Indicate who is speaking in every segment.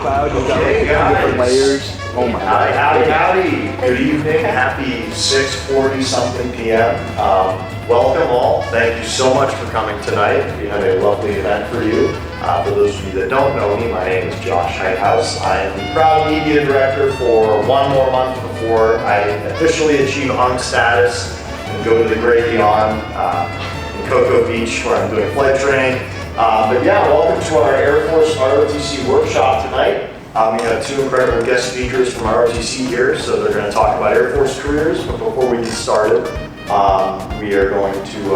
Speaker 1: cloud. You've got like
Speaker 2: Hey,
Speaker 1: different layers. Oh my god.
Speaker 2: Howdy. Good evening. Happy 6:40 something p.m. Welcome all. Thank you so much for coming tonight. We had a lovely event for you. For those of you that don't know me, my name is Josh Heithouse. I am the proud media director for one more month before I officially achieve UNC status and go to the great beyond in Cocoa Beach where I'm doing flight training. But yeah, welcome to our Air Force ROTC Workshop tonight. We have two incredible guest speakers from ROTC here, so they're going to talk about Air Force careers. But before we get started, we are going to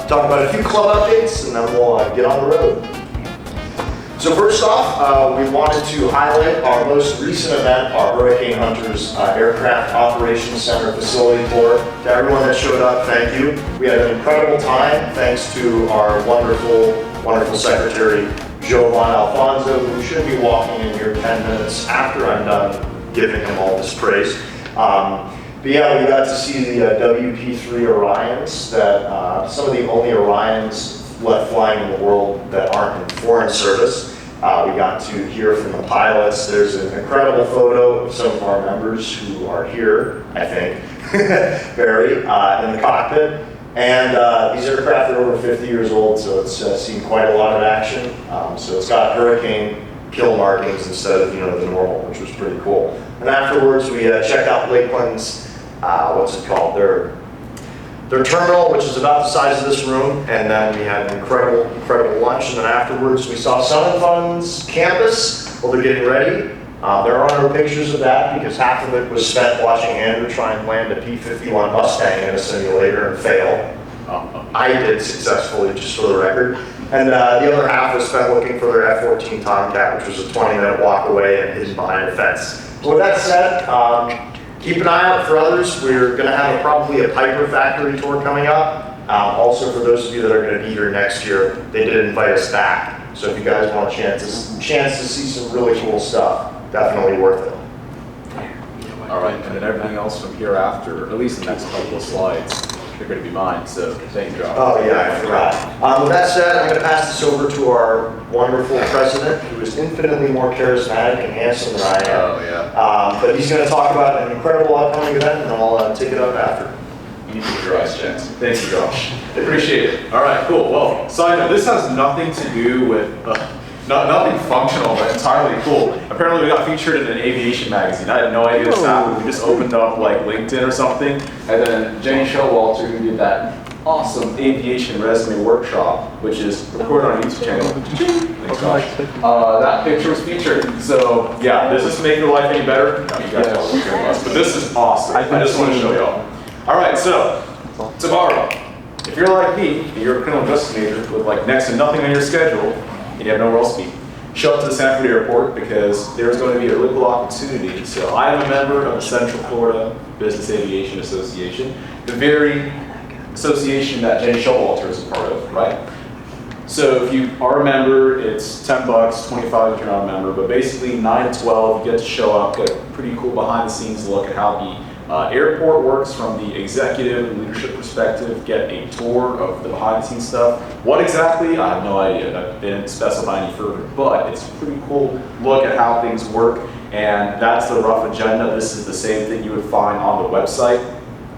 Speaker 2: talk about a few club updates, and then we'll get on the road. So first off, we wanted to highlight our most recent event, our Hurricane Hunters Aircraft Operations Center facility tour. To everyone that showed up, thank you. We had an incredible time, thanks to our wonderful secretary, Jovan Alfonso, who should be walking in here 10 minutes after I'm done giving him all this praise. But yeah, we got to see the WP-3 Orions, that some of the only Orions left flying in the world that aren't in foreign service. We got to hear from the pilots. There's an incredible photo of some of our members who are here, I think, Barry, in the cockpit. And these aircraft are over 50 years old, so it's seen quite a lot of action. So it's got hurricane kill markings instead of the normal, which was pretty cool. And afterwards, we checked out Lakeland's, what's it called? Their terminal, which is about the size of this room, and then we had an incredible lunch. And then afterwards, we saw Sun and Fun's campus while they're getting ready. There are no pictures of that because half of it was spent watching Andrew try and land a P-51 Mustang in a simulator and fail. I did successfully, just for the record. And the other half was spent looking for their F-14 Tomcat, which was a 20-minute walk away and hidden behind a fence. So with that said, keep an eye out for others. We're going to have probably a Piper factory tour coming up. Also, for those of you that are going to be here next year, they did invite us back. So if you guys want a chance to see some really cool stuff, definitely worth it.
Speaker 3: All right, and then everything else from here after, at least the next couple of slides, they're going to be mine. So thank you, Josh.
Speaker 2: Oh yeah, I forgot. With that said, I'm going to pass this over to our wonderful president, who is infinitely more charismatic and handsome than I am.
Speaker 3: Oh yeah.
Speaker 2: But he's going to talk about an incredible upcoming event, and I'll take it up after.
Speaker 3: You need to keep your eyes checked. Thank you, Josh. Appreciate it. All right, cool. Well, side note, this has nothing to do with, nothing functional, but entirely cool. Apparently we got featured in an aviation magazine. I had no idea this happened. We just opened up like LinkedIn or something, and then Jenny Showalter, who did that awesome aviation resume workshop, which is recorded on our YouTube channel. Thanks, Josh. That picture was featured. So yeah, does this make your life any better? No, you guys all look good us, but this is awesome. I just want to show y'all. All right, so tomorrow, if you're like me, you're a criminal justice major with like next to nothing on your schedule, and you have nowhere else to be, show up to the Sanford Airport because there's going to be a really cool opportunity. So I am a member of the Central Florida Business Aviation Association, the very association that Jenny Showalter is a part of, right? So if you are a member, it's $10, $25 if you're not a member, but basically 9 to 12, you get to show up, get a pretty cool behind the scenes look at how the airport works from the executive and leadership perspective, get a tour of the behind the scenes stuff. What exactly? I have no idea. They didn't specify any further, but it's a pretty cool look at how things work, and that's the rough agenda. This is the same thing you would find on the website.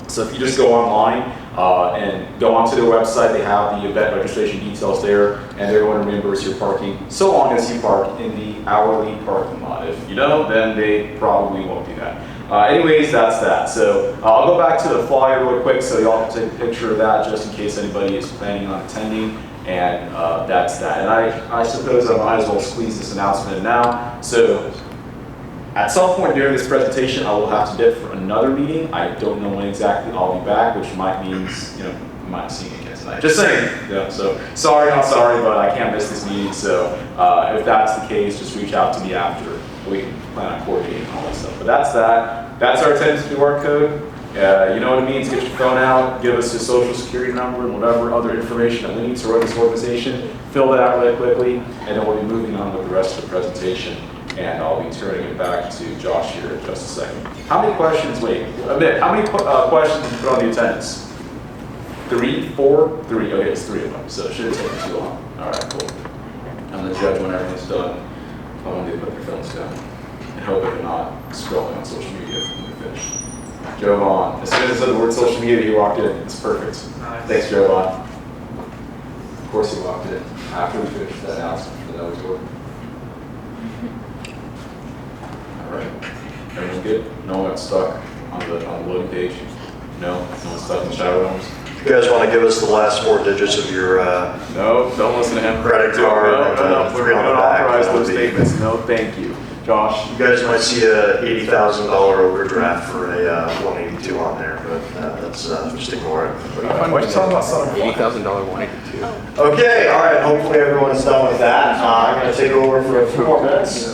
Speaker 3: So if you just go online and go onto their website, they have the event registration details there, and they're going to reimburse your parking so long as you park in the hourly parking lot. If you don't, then they probably won't do that. Anyways, that's that. So I'll go back to the flyer really quick so y'all can take a picture of that just in case anybody is planning on attending, and that's that. And I suppose I might as well squeeze this announcement in now. So at some point during this presentation, I will have to dip for another meeting. I don't know when exactly I'll be back, which might means, you might see me again tonight. Just saying. Yeah, so sorry, not sorry, but I can't miss this meeting. So if that's the case, just reach out to me after. We can plan on coordinating all that stuff. But that's that. That's our attendance QR code. You know what it means. Get your phone out, give us your social security number and whatever other information that we need to run this organization. Fill that out really quickly, and then we'll be moving on with the rest of the presentation. And I'll be turning it back to Josh here in just a second. How many questions, how many questions did you put on the attendance? 3, 4, 3, okay, it's 3 of them, so it shouldn't take too long. All right, cool. I'm gonna judge when everything's done. when they put their phones down and hope that they're not scrolling on social media when they're finished. Jovan, as soon as I said the word social media, he walked in. It's perfect.
Speaker 4: Nice.
Speaker 3: Thanks, Jovan. Of course he walked in after we finished that announcement for the Noah tour. All right. Everyone good? No one got stuck on the loading page? No one stuck in the shadow realms?
Speaker 2: You guys want to give us the last 4 digits of your
Speaker 3: No, don't listen to him.
Speaker 2: credit card?
Speaker 3: No,
Speaker 2: three
Speaker 3: we
Speaker 2: on
Speaker 3: don't
Speaker 2: the back?
Speaker 3: authorize
Speaker 2: That would
Speaker 3: those
Speaker 2: be-
Speaker 3: statements. No, thank you. Josh?
Speaker 2: You guys might see a $80,000 overdraft for a 182 on there, but that's just ignore it.
Speaker 3: Why are you talking about something?
Speaker 1: $80,000 182.
Speaker 2: Okay, all right, hopefully everyone's done with that. I'm going to take over for a few more minutes.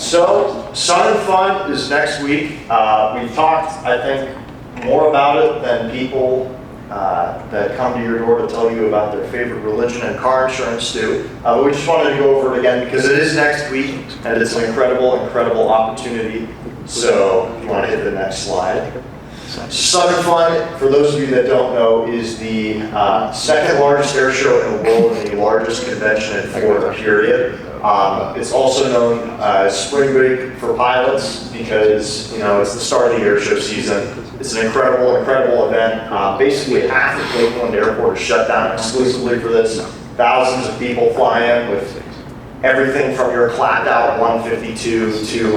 Speaker 2: So, Sun and Fun is next week. We've talked, I think, more about it than people that come to your door to tell you about their favorite religion and car insurance do. But we just wanted to go over it again because it is next week and it's an incredible, incredible opportunity. So, if you want to hit the next slide. Sun and Fun, for those of you that don't know, is the second largest air show in the world and the largest convention in Florida, period. It's also known as Spring Break for pilots because, you know, it's the start of the air show season. It's an incredible, incredible event. Basically, half of Lakeland Airport is shut down exclusively for this. Thousands of people fly in with everything from your clapped out 152 to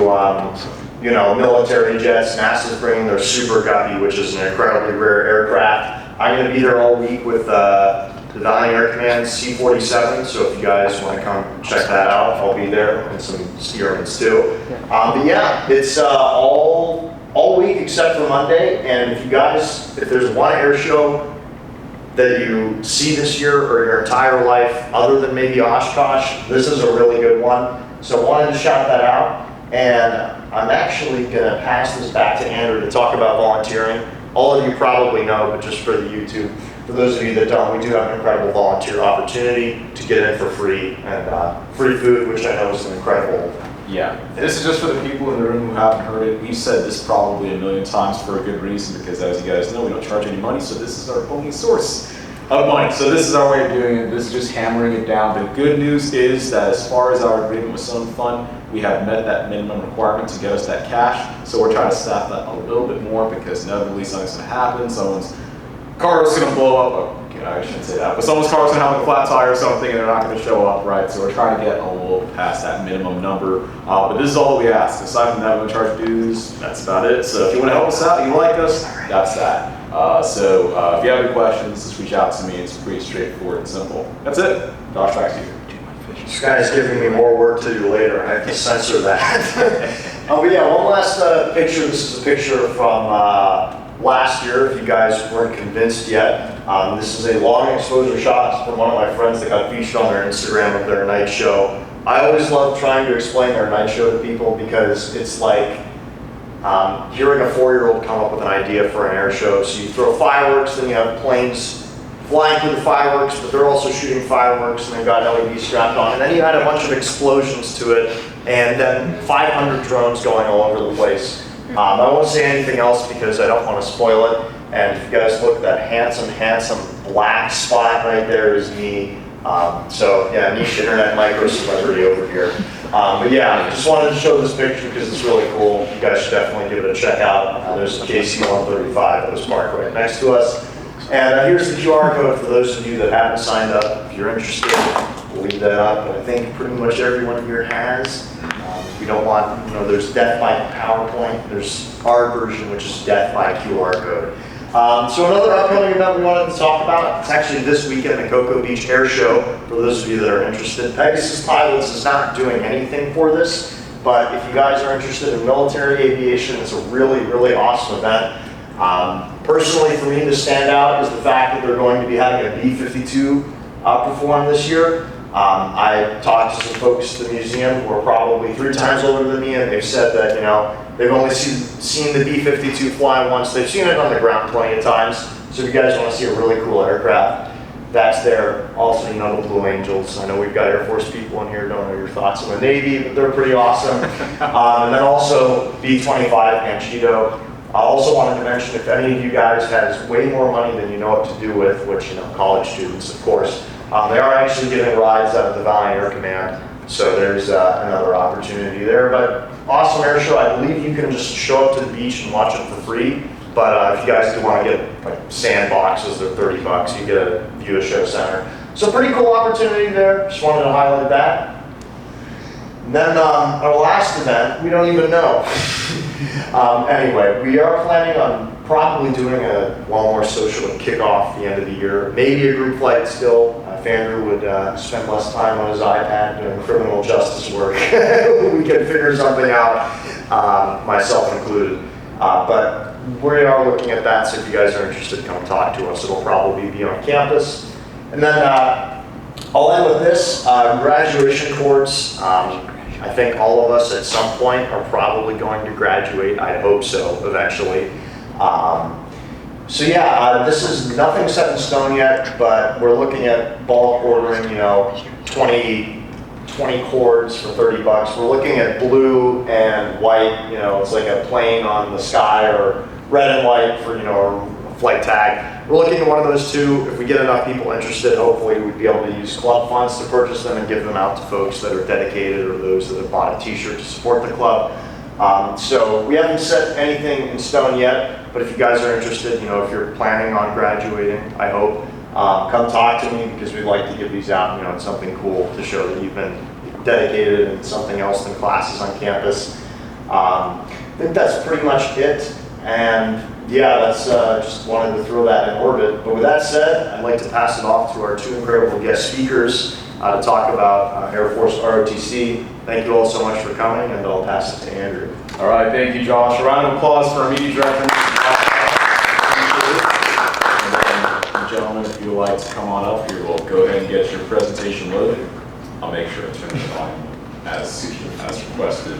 Speaker 2: you know, military jets. NASA's bringing their Super Guppy, which is an incredibly rare aircraft. I'm going to be there all week with the Valley Air Command C-47, so if you guys want to come check that out, I'll be there, and some steermans too. But yeah, it's all week except for Monday, and if there's one air show that you see this year or your entire life, other than maybe Oshkosh, this is a really good one. So I wanted to shout that out, and I'm actually going to pass this back to Andrew to talk about volunteering. All of you probably know, but just for the YouTube, for those of you that don't, we do have an incredible volunteer opportunity to get in for free, and free food, which I know is an incredible.
Speaker 3: Yeah, this is just for the people in the room who haven't heard it. We've said this probably a million times for a good reason, because as you guys know, we don't charge any money, so this is our only source of money. So this is our way of doing it. This is just hammering it down. The good news is that as far as our agreement with Sun Fund, we have met that minimum requirement to get us that cash. So we're trying to staff that a little bit more because inevitably something's going to happen. Someone's car is going to blow up. Okay, I shouldn't say that, but someone's car is going to have a flat tire or something, and they're not going to show up, right? So we're trying to get a little past that minimum number. But this is all we ask. Aside from that, we don't charge dues. That's about it. So if you want to help us out, you like us, that's that. So if you have any questions, just reach out to me. It's pretty straightforward and simple. That's it. Josh, back to you.
Speaker 2: This guy's giving me more work to do later. I have to censor that. But yeah, one last picture. This is a picture from last year, if you guys weren't convinced yet. This is a long exposure shot from one of my friends that got featured on their Instagram of their night show. I always love trying to explain their night show to people because it's like hearing a 4-year-old come up with an idea for an air show. So you throw fireworks, then you have planes flying through the fireworks, but they're also shooting fireworks, and they've got LED strapped on. And then you had a bunch of explosions to it, and then 500 drones going all over the place. I won't say anything else because I don't want to spoil it. And if you guys look, that handsome black spot right there is me. So yeah, niche internet micro celebrity over here. But yeah, just wanted to show this picture because it's really cool. You guys should definitely give it a check out. There's the KC-135 that was parked right next to us. And here's the QR code for those of you that haven't signed up. If you're interested, we'll leave that up. But I think pretty much everyone here has. We don't want, there's death by PowerPoint. There's our version, which is death by QR code. So another upcoming event we wanted to talk about, it's actually this weekend at Cocoa Beach Air Show, for those of you that are interested. Pegasus Pilots is not doing anything for this, but if you guys are interested in military aviation, it's a really, really awesome event. Personally, for me, the standout is the fact that they're going to be having a B-52 perform this year. I talked to some folks at the museum who are probably 3 times older than me, and they've said that, they've only seen the B-52 fly once. They've seen it on the ground plenty of times. So if you guys want to see a really cool aircraft, that's there. Also, the Blue Angels. I know we've got Air Force people in here, don't know your thoughts on the Navy, but they're pretty awesome. And then also B-25 Panchito. I also wanted to mention, if any of you guys has way more money than you know what to do with, which, college students, of course, they are actually giving rides out of the Valley Air Command So there's another opportunity there. But awesome air show. I believe you can just show up to the beach and watch it for free. But if you guys do want to get like sandboxes, they're $30. You get a view of show center. So pretty cool opportunity there. Just wanted to highlight that. And then our last event, we don't even know. Anyway, we are planning on probably doing one more social kickoff the end of the year. Maybe a group flight still. If Andrew would spend less time on his iPad doing criminal justice work, we can figure something out, myself included. But we are looking at that, so if you guys are interested, come talk to us. It'll probably be on campus. And then I'll end with this, graduation course. I think all of us at some point are probably going to graduate. I hope so, eventually. So yeah, this is nothing set in stone yet, but we're looking at bulk ordering, 20 cords for $30. We're looking at blue and white, it's like a plane on the sky, or red and white for, a flight tag. We're looking at one of those two. If we get enough people interested, hopefully we'd be able to use club funds to purchase them and give them out to folks that are dedicated or those that have bought a t-shirt to support the club. So we haven't set anything in stone yet, but if you guys are interested, if you're planning on graduating, I hope, come talk to me, because we'd like to give these out. It's something cool to show that you've been dedicated in something else than classes on campus. I think that's pretty much it. And yeah, that's just wanted to throw that in orbit. But with that said, I'd like to pass it off to our two incredible guest speakers to talk about Air Force ROTC. Thank you all so much for coming, and I'll pass it to Andrew.
Speaker 3: All right, thank you, Josh. A round of applause for our media director. And then, gentlemen, if you would like to come on up here, we'll go ahead and get your presentation loaded. I'll make sure to turn it on as requested.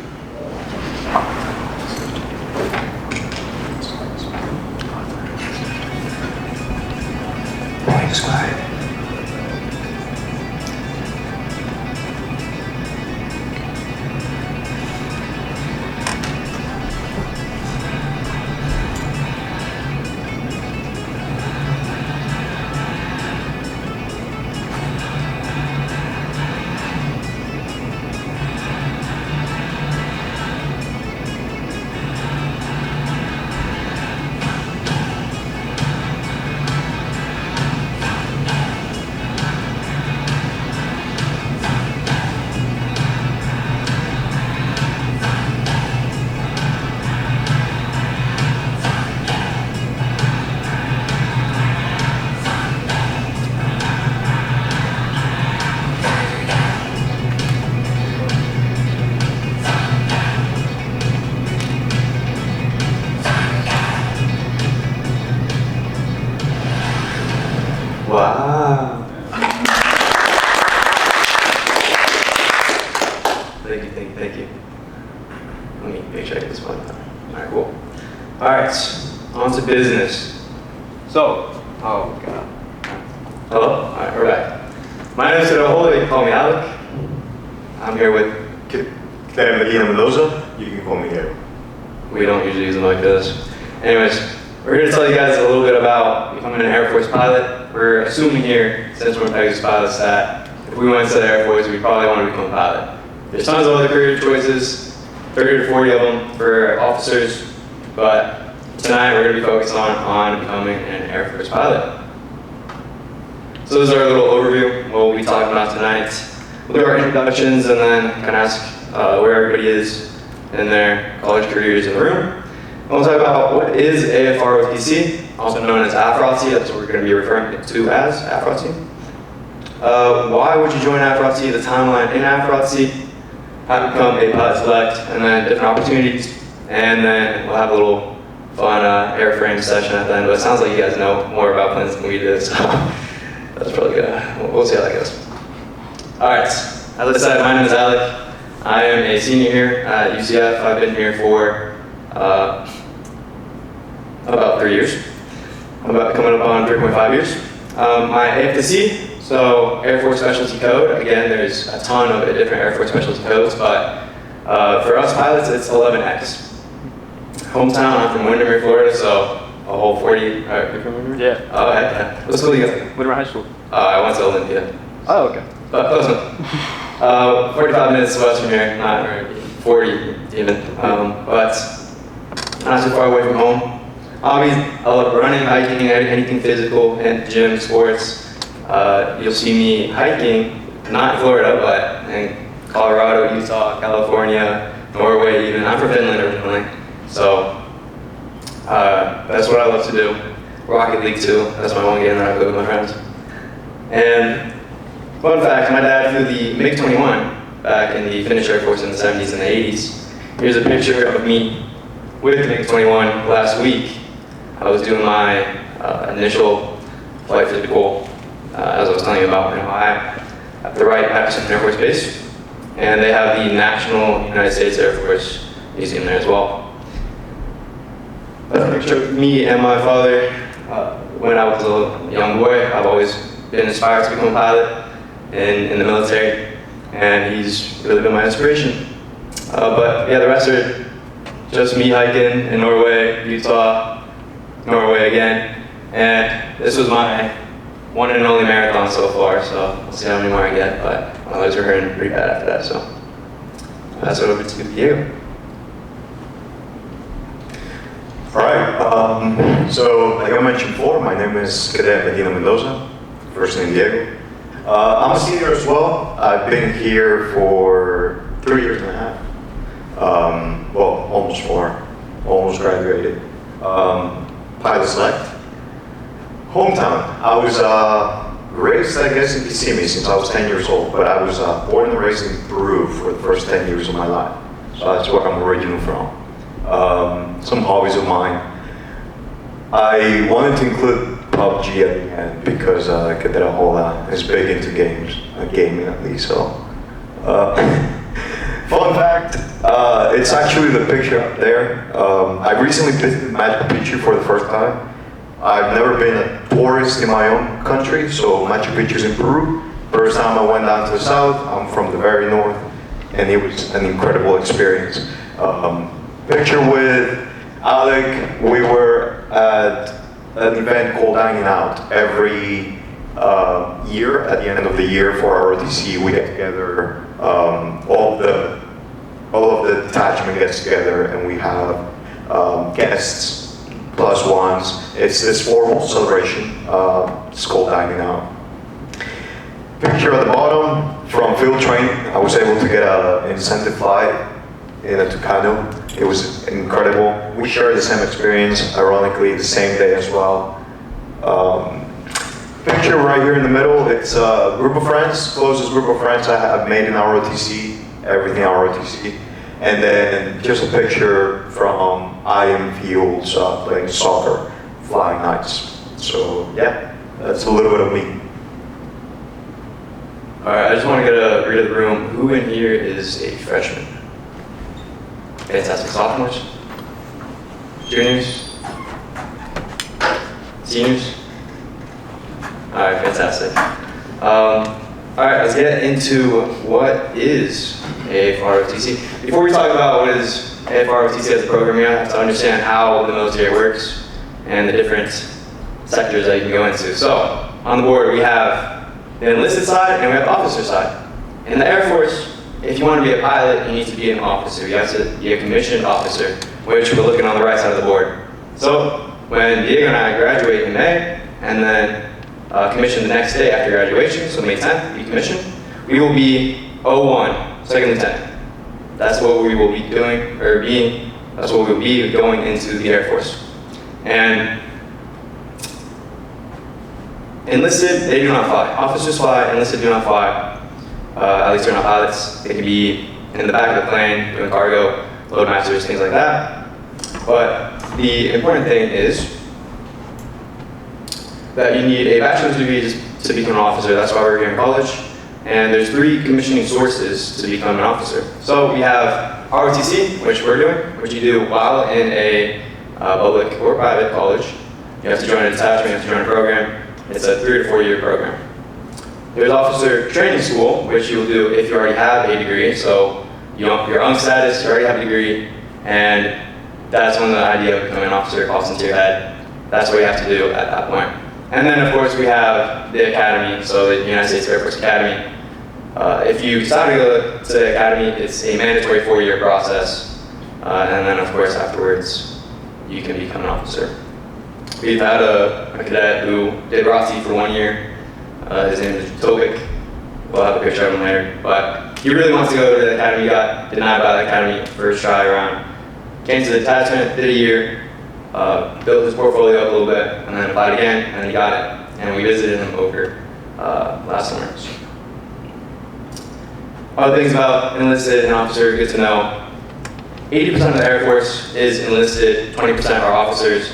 Speaker 4: Wow. Thank you. Let me make sure I get this one. All right, cool. All right, on to business. So, oh God. Hello? All right, we're back. My name is Holy. You can call me Alec. I'm here with...
Speaker 2: Mendoza, you can call me here.
Speaker 4: We don't usually use them like this. Anyways, we're here to tell you guys a little bit about becoming an Air Force pilot. We're assuming here, since we're Pegasus Pilots, that if we went to the Air Force, we'd probably want to become a pilot. There's tons of other career choices, 30 to 40 of them for officers, but tonight we're going to be focused on becoming an Air Force pilot. So this is our little overview, what we'll be talking about tonight. We'll do our introductions and then kind of ask where everybody is in their college careers in the room. And we'll talk about what is AFROTC, also known as AFROTC. That's what we're going to be referring to as AFROTC. Why would you join AFROTC, the timeline in AFROTC, how to become a pilot select, and then different opportunities. And then we'll have a little fun airframe session at the end. But it sounds like you guys know more about planes than we do, so that's probably good. We'll see how that goes. All right, as I said, my name is Alec. I am a senior here at UCF. I've been here for about 3 years. I'm about coming up on 3.5 years. My AFROTC, so Air Force Specialty Code. Again, there's a ton of different Air Force Specialty Codes, but for us pilots, it's 11X. Hometown, I'm from Windermere, Florida, so a whole 40. You're from Windermere?
Speaker 1: Yeah.
Speaker 4: Oh, heck yeah. What school do you go to?
Speaker 1: Windermere High School.
Speaker 4: I went to Olympia.
Speaker 1: Oh, okay.
Speaker 4: but close enough. 45 minutes west from here, not or 40 even, but not too far away from home. I love running, hiking, anything physical, and gym, sports. You'll see me hiking, not in Florida, but in Colorado, Utah, California, Norway even. I'm from Finland originally, so that's what I love to do. Rocket League too, that's my one game that I play with my friends. And fun fact, my dad flew the MiG-21 back in the Finnish Air Force in the 70s and the 80s. Here's a picture of me with the MiG-21 last week. I was doing my initial flight physical, as I was telling you about in Ohio, at the Wright Patterson Air Force Base. And they have the National United States Air Force Museum there as well. That's a picture of me and my father when I was a young boy. I've always been inspired to become a pilot in the military, and he's really been my inspiration. But yeah, the rest are just me hiking in Norway, Utah, Norway again, and this was my one and only marathon so far, so we'll see how many more I get, but my legs were hurting pretty bad after that, so that's what over to Diego.
Speaker 5: All right, so like I mentioned before, my name is Cadet Medina Mendoza, first name Diego. I'm a senior as well. I've been here for 3 years and a half. Well, almost 4, almost graduated. Pilot select. Hometown, I was raised, I guess, in Kissimmee since I was 10 years old, but I was born and raised in Peru for the first 10 years of my life. So that's where I'm originally from. Some hobbies of mine. I wanted to include PUBG at the end because Cadet Ahola is big into games, gaming at least. So, fun fact, it's actually the picture up there. I recently visited Machu Picchu for the first time. I've never been a tourist in my own country, so Machu Picchu's in Peru. First time I went down to the south, I'm from the very north, and it was an incredible experience. Picture with Alec, we were at an event called Hanging Out. Every year, at the end of the year for our ROTC, we get together, all of the detachment gets together, and we have guests, plus ones. It's this formal celebration. It's called Hanging Out. Picture at the bottom from field training. I was able to get an incentive flight in a Tucano. It was incredible. We shared the same experience, ironically, the same day as well. Picture right here in the middle, it's a group of friends, closest group of friends I have made in our ROTC, everything our ROTC. And then just a picture from IM Fields playing soccer, Flying Knights. So yeah, that's a little bit of me.
Speaker 4: All right, I just want to get a read of the room. Who in here is a freshman? Fantastic. Sophomores? Juniors? Seniors? All right, fantastic. All right, let's get into what is AFROTC. Before we talk about what is AFROTC as a program, you have to understand how the military works and the different sectors that you can go into. So, on the board we have the enlisted side and we have the officer side. In the Air Force, if you want to be a pilot, you need to be an officer. You have to be a commissioned officer, which we're looking on the right side of the board. So, when Diego and I graduate in May, and then commission the next day after graduation, so May 10th, we commission, we will be 01, second lieutenant. That's what we will be doing, or being, that's what we will be going into the Air Force. And enlisted, they do not fly. Officers fly, enlisted do not fly. At least they're not pilots. They can be in the back of the plane, doing cargo, load masters, things like that. But the important thing is that you need a bachelor's degree to become an officer. That's why we're here in college. And there's 3 commissioning sources to become an officer. So we have ROTC, which we're doing, which you do while in a public or private college. You have to join a detachment, you have to join a program. It's a 3 to 4 year program. There's officer training school, which you'll do if you already have a degree. So you're on status, you already have a degree, and that's when the idea of becoming an officer pops into your head. That's what you have to do at that point. And then, of course, we have the academy, so the United States Air Force Academy, If you decide to go to the academy, it's a mandatory 4-year process, and then of course afterwards you can become an officer. We've had a cadet who did ROTC for 1 year. His name is Tobik. We'll have a picture of him later. But he really wants to go to the academy. Got denied by the academy first try around. Came to the detachment, did a year, built his portfolio up a little bit, and then applied again, and he got it. And we visited him over last summer. Other things about enlisted and officer, good to know. 80% of the Air Force is enlisted, 20% are officers.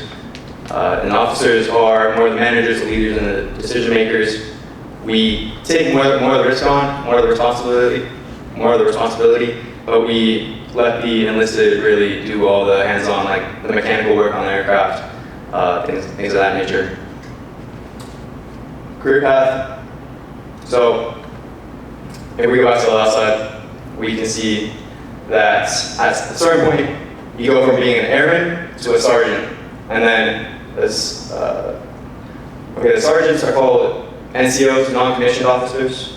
Speaker 4: And officers are more the managers, the leaders, and the decision makers. We take more of the risk on, more of the responsibility, but we let the enlisted really do all the hands-on, like the mechanical work on the aircraft, things of that nature. Career path. So if we go back to the last slide, we can see that at a certain point, you go from being an airman to a sergeant, and then the sergeants are called NCOs, non-commissioned officers.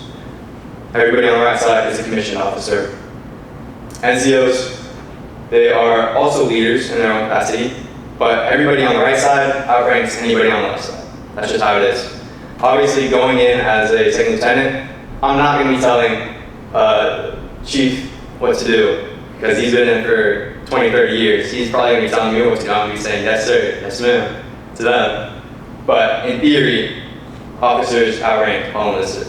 Speaker 4: Everybody on the right side is a commissioned officer. NCOs, they are also leaders in their own capacity, but everybody on the right side outranks anybody on the left side. That's just how it is. Obviously, going in as a second lieutenant, I'm not going to be telling Chief what to do, because he's been in for 20, 30 years. He's probably going to be telling me what to do. I'm going to be saying, yes sir, yes ma'am, to them. But in theory, officers outrank all enlisted.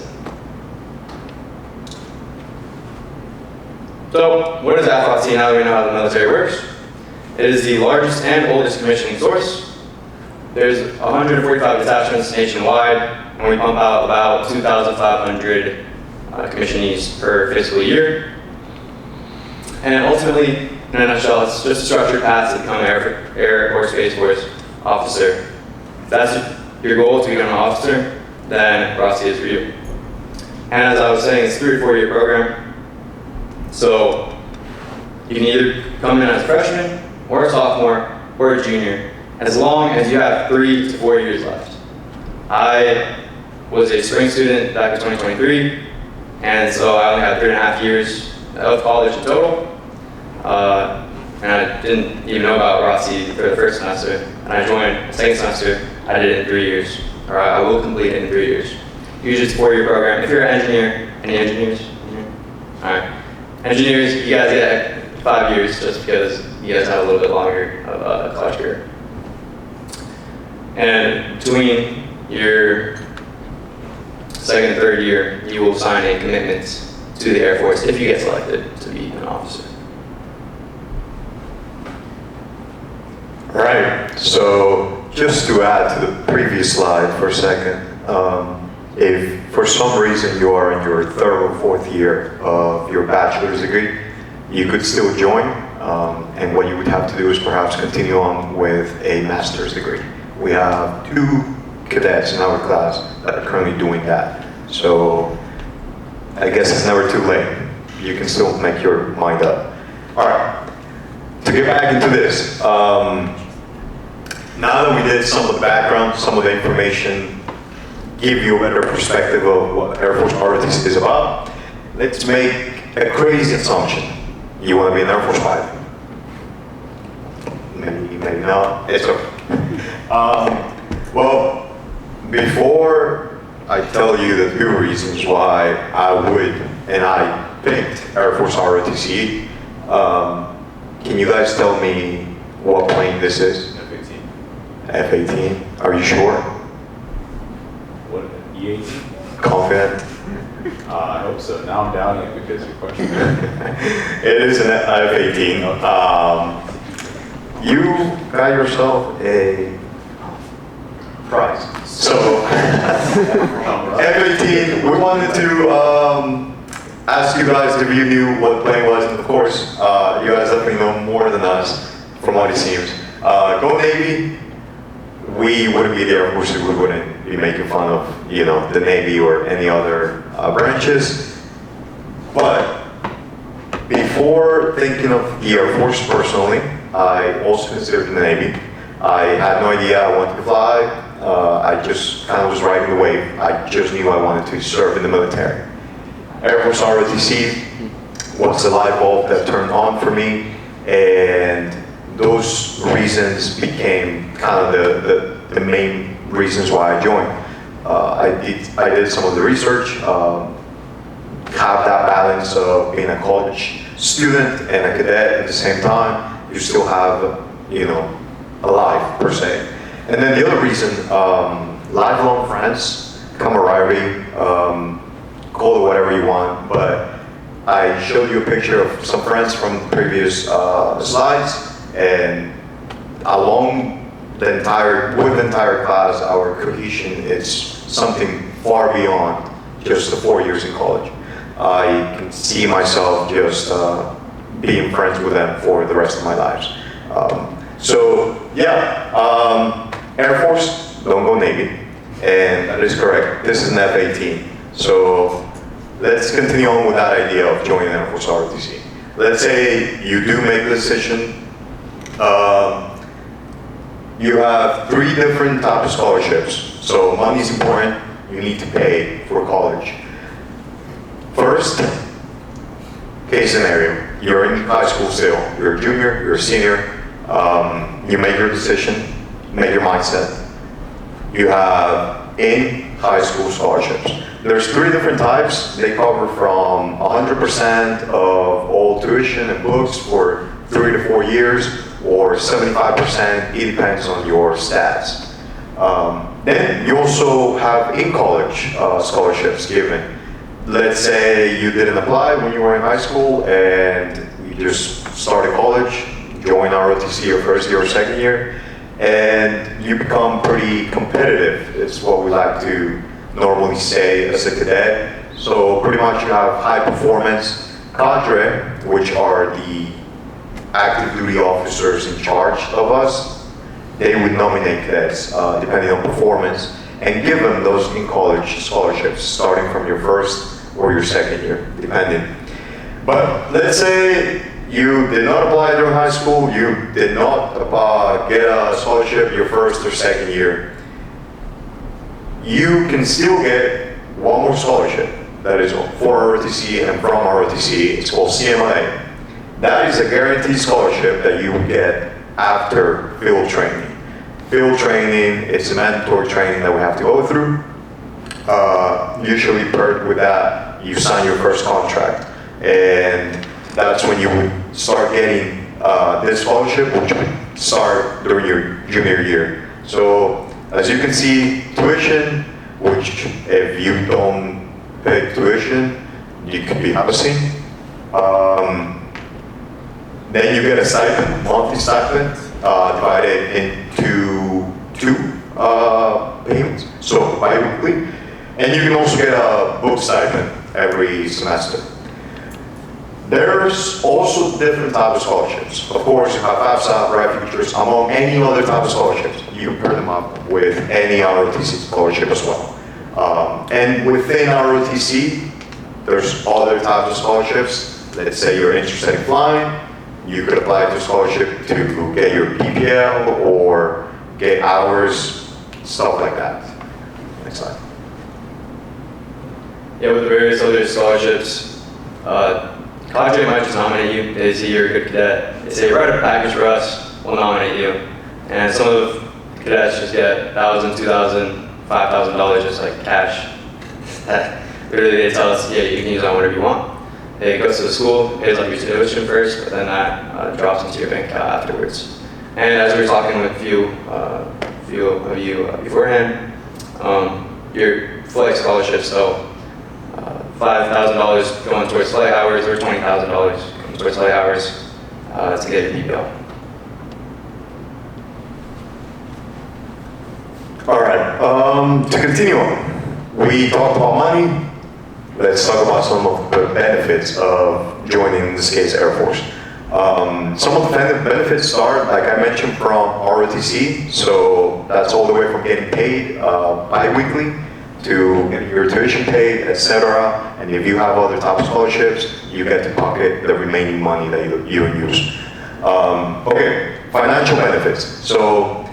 Speaker 4: So, what is AFROTC now that we know how the military works? It is the largest and oldest commissioning source. There's 145 detachments nationwide, and we pump out about 2,500 commissionees per fiscal year. And ultimately, in a nutshell, it's just a structured path to become an Air Force Space Force officer. If that's your goal, to become an officer, then ROTC is for you. And as I was saying, it's a 3 to 4 year program. So you can either come in as a freshman, or a sophomore, or a junior, as long as you have 3 to 4 years left. I was a spring student back in 2023, and so I only had 3.5 years of college in total. And I didn't even know about ROTC for the first semester. And I joined the second semester, I did it in 3 years, or I will complete it in 3 years. Usually it's a 4 year program. If you're an engineer, any engineers? All right. Engineers, you guys get 5 years just because you guys have a little bit longer of a college career. And between your second and third year, you will sign a commitment to the Air Force if you get selected to be an officer.
Speaker 5: All right, so just to add to the previous slide for a second, if for some reason you are in your 3rd or 4th year of your bachelor's degree, you could still join, and what you would have to do is perhaps continue on with a master's degree. We have 2 cadets in our class that are currently doing that. So I guess it's never too late. You can still make your mind up. All right, to get back into this, now that we did some of the background, some of the information, give you a better perspective of what Air Force ROTC is about, let's make a crazy assumption. You want to be an Air Force pilot? Maybe not. It's okay. Well, before I tell you the 2 reasons why I would and I picked Air Force ROTC, can you guys tell me what plane this is?
Speaker 3: F-18.
Speaker 5: F-18. Are you sure?
Speaker 3: What, E-18?
Speaker 5: Confident?
Speaker 3: I hope so. Now I'm doubting it because your question.
Speaker 5: It is an F-18. You got yourself a prize. So, F-18, we wanted to ask you guys if you knew what the plane was, and of course, you guys definitely know more than us, from what it seems. Go Navy, we wouldn't be the Air Force if we wouldn't be making fun of, the Navy or any other branches. But before thinking of the Air Force personally, I also considered the Navy. I had no idea I wanted to fly. I just kind of was riding the wave. I just knew I wanted to serve in the military. Air Force ROTC was the light bulb that turned on for me, and those reasons became kind of the main reasons why I joined. I did some of the research, have that balance of being a college student and a cadet at the same time. You still have, you know, a life per se. And then the other reason, lifelong friends, camaraderie, call it whatever you want, but I showed you a picture of some friends from previous slides, and with the entire class, our cohesion is something far beyond just the 4 years in college. I can see myself just being friends with them for the rest of my lives. Air Force, don't go Navy, and that is correct. This is an F-18. So let's continue on with that idea of joining Air Force ROTC. Let's say you do make the decision. You have 3 different types of scholarships. So money is important. You need to pay for college. First, case scenario, you're in high school still. You're a junior, you're a senior. You make your decision, make your mindset. You have in high school scholarships. There's 3 different types. They cover from 100% of all tuition and books for 3 to 4 years, or 75%, it depends on your stats. Then you also have in-college scholarships given. Let's say you didn't apply when you were in high school and you just started college, join ROTC your first year or second year, and you become pretty competitive. It's what we like to normally say as a cadet. So pretty much you have high performance cadre, which are the active duty officers in charge of us. They would nominate cadets depending on performance and give them those in-college scholarships starting from your first or your second year, depending. But let's say you did not apply during high school, you did not get a scholarship your first or second year. You can still get one more scholarship that is for ROTC and from ROTC. It's called CMLA. That is a guaranteed scholarship that you would get after field training. Field training, it's a mandatory training that we have to go through. Usually paired with that, you sign your first contract. And that's when you would start getting this scholarship, which would start during your junior year. So as you can see, tuition, which if you don't pay tuition, you could be housing. Then you get a stipend, monthly stipend, divided into 2 payments, so bi-weekly. And you can also get a book stipend every semester. There's also different types of scholarships. Of course, you have FAFSA, Bright Futures, among any other type of scholarships. You can pair them up with any ROTC scholarship as well. And within ROTC, there's other types of scholarships. Let's say you're interested in flying, you could apply to scholarship to get your PPL or get hours, stuff like that. Next slide.
Speaker 4: Yeah, with the various other scholarships, cadre might just nominate you. They see you're a good cadet. They say, write a package for us, we'll nominate you. And some of the cadets just get $1,000, $2,000, $5,000 just like cash. Literally they tell us, yeah, you can use that whatever you want. It goes to the school, pays like your tuition first, but then that drops into your bank account afterwards. And as we were talking with a few of you beforehand, your flight scholarships, so $5,000 going towards flight hours or $20,000 going towards flight hours to get your PPL.
Speaker 5: All right, to continue on, we talked about money. Let's talk about some of the benefits of joining, in this case, Air Force. Some of the benefits start, like I mentioned, from ROTC. So that's all the way from getting paid bi-weekly to getting your tuition paid, etc. And if you have other type of scholarships, you get to pocket the remaining money that you use. Okay, financial benefits. So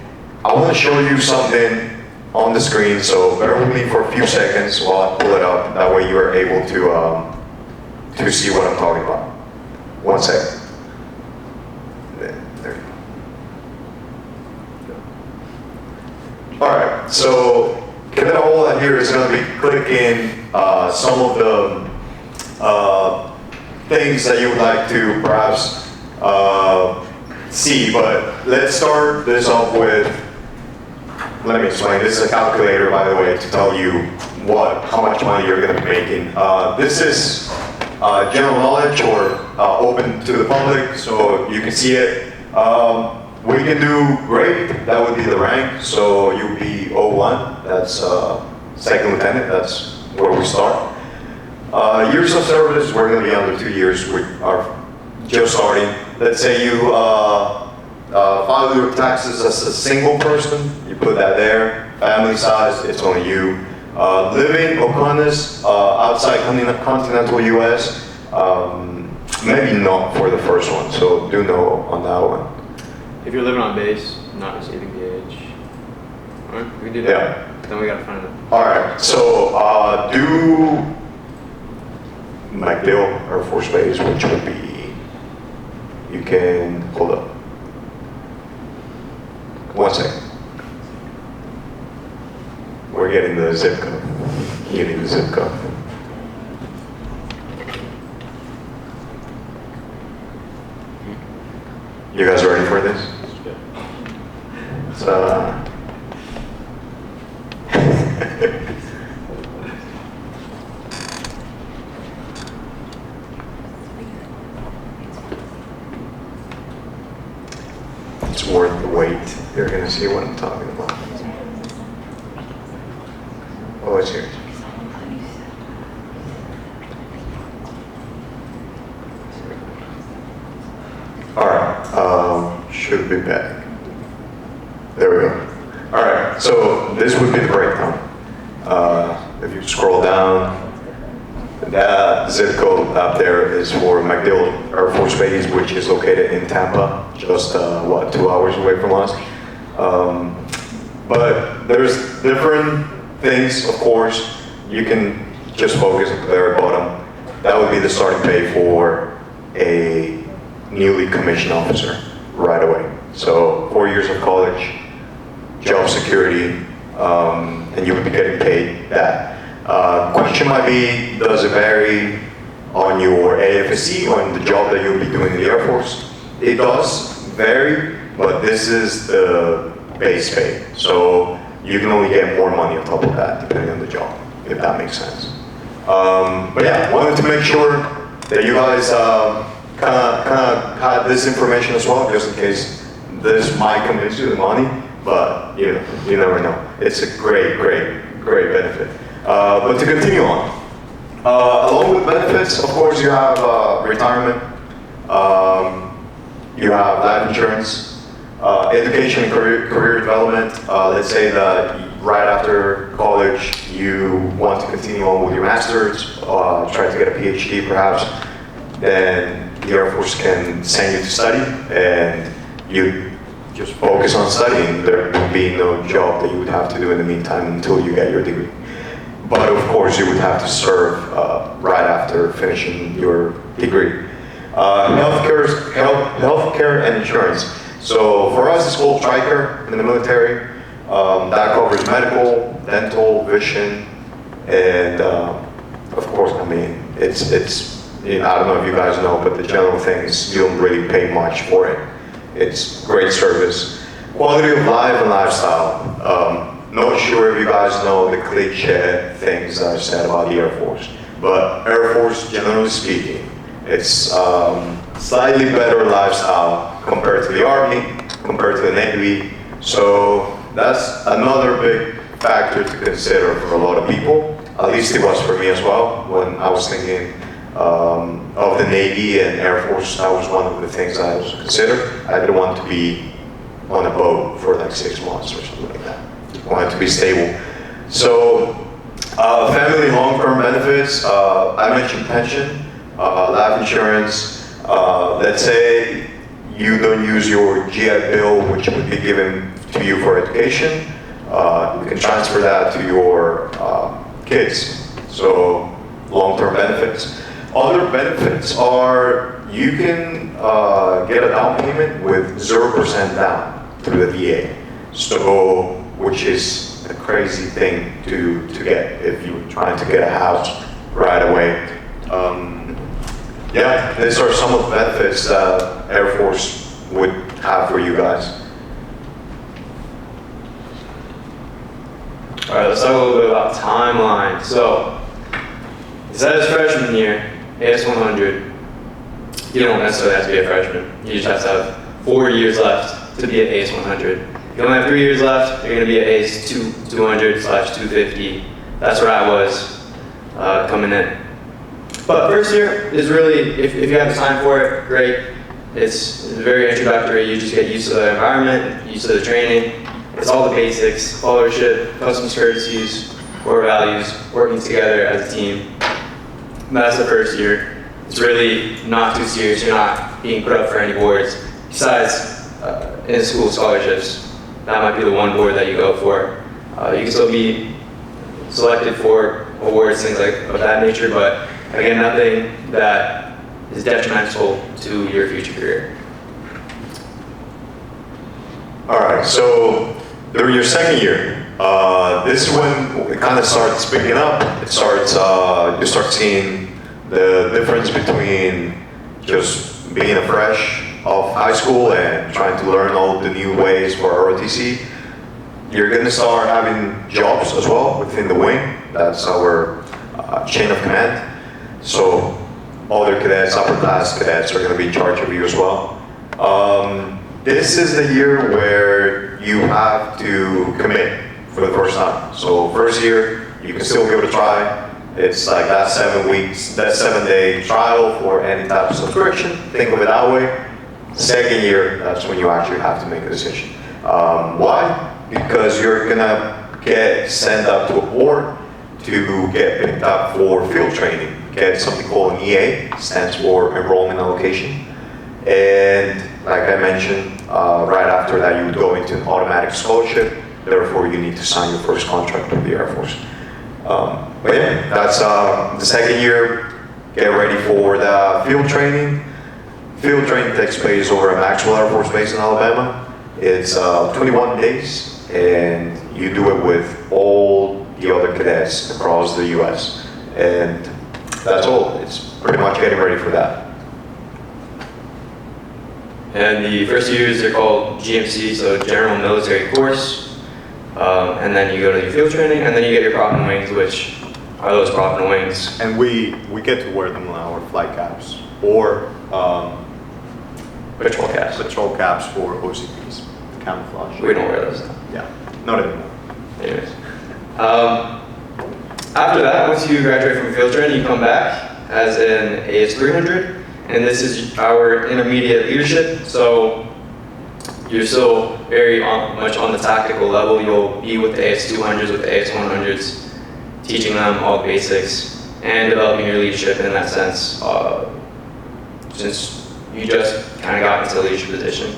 Speaker 5: I want to show you something on the screen, so bear with me for a few seconds while I pull it up. That way you are able to to see what I'm talking about. One second. There you go. All right, so Cadet Ola here is going to be clicking some of the things that you would like to perhaps see, but let's start this off with, let me explain. This is a calculator, by the way, to tell you how much money you're going to be making. This is general knowledge or open to the public, so you can see it. We can do grade, that would be the rank, so you'll be 01, that's second lieutenant, that's where we start. Years of service, we're going to be under 2 years, we are just starting. Let's say you file your taxes as a single person, you put that there. Family size, it's only you. Living or conus outside continental US, maybe not for the first one, so do no on that one.
Speaker 4: If you're living on base, not receiving DH. Alright, we can do that.
Speaker 5: Yeah.
Speaker 4: Then we gotta find it.
Speaker 5: Alright, so do MacDill Air Force Base, which would be, you can, hold up. 1 second. We're getting the zip code. You need the zip code. You guys ready for this? It's, it's worth the wait. You're gonna see what I'm talking about. Oh, it's here. All right, should be back. There we go. All right, so this would be the breakdown. If you scroll down, that zip code up there is for MacDill Air Force Base, which is located in Tampa, just 2 hours away from us. But there's different things, of course. You can just focus at the very bottom. That would be the starting pay for a newly commissioned officer right away. So 4 years of college, job security, and you would be getting paid that. Question might be, does it vary on your AFSC, on the job that you'll be doing in the Air Force? It does vary, but this is the base pay. So you can only get more money on top of that, depending on the job, if that makes sense. But yeah, wanted to make sure that you guys kind of had this information as well, just in case this might convince you the money, but you never know. It's a great benefit. But to continue on, along with benefits, of course, you have retirement, you have life insurance, education and career development. Let's say that right after college, you want to continue on with your master's, try to get a PhD perhaps, then the Air Force can send you to study, and you just focus on studying. There would be no job that you would have to do in the meantime until you get your degree. But of course, you would have to serve right after finishing your degree. Healthcare and insurance. So for us, it's called Striker in the military. That covers medical, dental, vision, and of course, I mean, it's I don't know if you guys know, but the general thing is you don't really pay much for it. It's great service. Quality of life and lifestyle. Not sure if you guys know the cliche things that I've said about the Air Force, but Air Force, generally speaking, it's slightly better lifestyle compared to the Army, compared to the Navy. So that's another big factor to consider for a lot of people. At least it was for me as well. When I was thinking of the Navy and Air Force, that was one of the things I was considered. I didn't want to be on a boat for like 6 months or something like that. I wanted to be stable. So family long-term benefits, I mentioned pension, life insurance. Let's say you don't use your GI Bill, which would be given to you for education. You can transfer that to your kids. So long-term benefits. Other benefits are you can get a down payment with 0% down through the VA. So, which is a crazy thing to get if you're trying to get a house right away. Yeah, these are some of the benefits that Air Force would have for you guys.
Speaker 4: All right, let's talk a little bit about timeline. So, it says freshman year, AS100. You don't necessarily have to be a freshman. You just have to have 4 years left to be at AS100. If you only have 3 years left, you're going to be at AS200/250. That's where I was coming in. But first year is really, if you have the time for it, great. It's very introductory. You just get used to the environment, used to the training. It's all the basics: followership, customs courtesies, core values, working together as a team. And that's the first year. It's really not too serious. You're not being put up for any boards. Besides, in-school scholarships, that might be the one board that you go for. You can still be selected for awards, things like of that nature, but again, nothing that is detrimental to your future career.
Speaker 5: All right, so during your second year, this is when it kind of starts picking up. It starts, you start seeing the difference between just being a fresh off high school and trying to learn all the new ways for ROTC. You're going to start having jobs as well within the wing. That's our chain of command. So other cadets, upper class cadets are going to be in charge of you as well. This is the year where you have to commit for the first time. So first year, you can still give it a try. It's like that 7 weeks, that 7-day trial for any type of subscription. Think of it that way. Second year, that's when you actually have to make a decision. Why? Because you're gonna get sent up to a board to get picked up for field training. Get something called an EA, stands for Enrollment Allocation. And like I mentioned, right after that you would go into an automatic scholarship. Therefore, you need to sign your first contract with the Air Force. But yeah, that's the second year. Get ready for the field training. Field training takes place over at Maxwell Air Force Base in Alabama. It's 21 days, and you do it with all the other cadets across the U.S. And that's all. It's pretty much getting ready for that.
Speaker 4: And the first years, they're called GMC, so General Military Course. And then you go to your field training, and then you get your prop and wings, which are those prop and wings.
Speaker 5: And we get to wear them on our flight caps or
Speaker 4: Patrol caps.
Speaker 5: patrol caps for OCPs, camouflage.
Speaker 4: We don't wear those now.
Speaker 5: Yeah, not anymore.
Speaker 4: Anyways. After that, once you graduate from field training, you come back as an AS300, and this is our intermediate leadership. So you're still very much on the tactical level. You'll be with the AS200s, with the AS100s, teaching them all the basics and developing your leadership in that sense, since you just kind of got into the leadership position.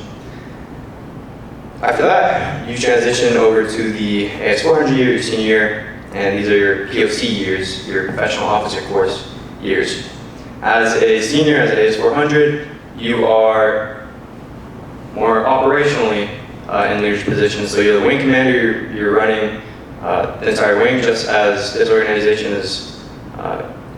Speaker 4: After that, you transition over to the AS400 year, your senior year, and these are your POC years, your professional officer course years. As a senior, as an AS400, you are more operationally in leadership positions. So you're the wing commander, you're running the entire wing, just as this organization is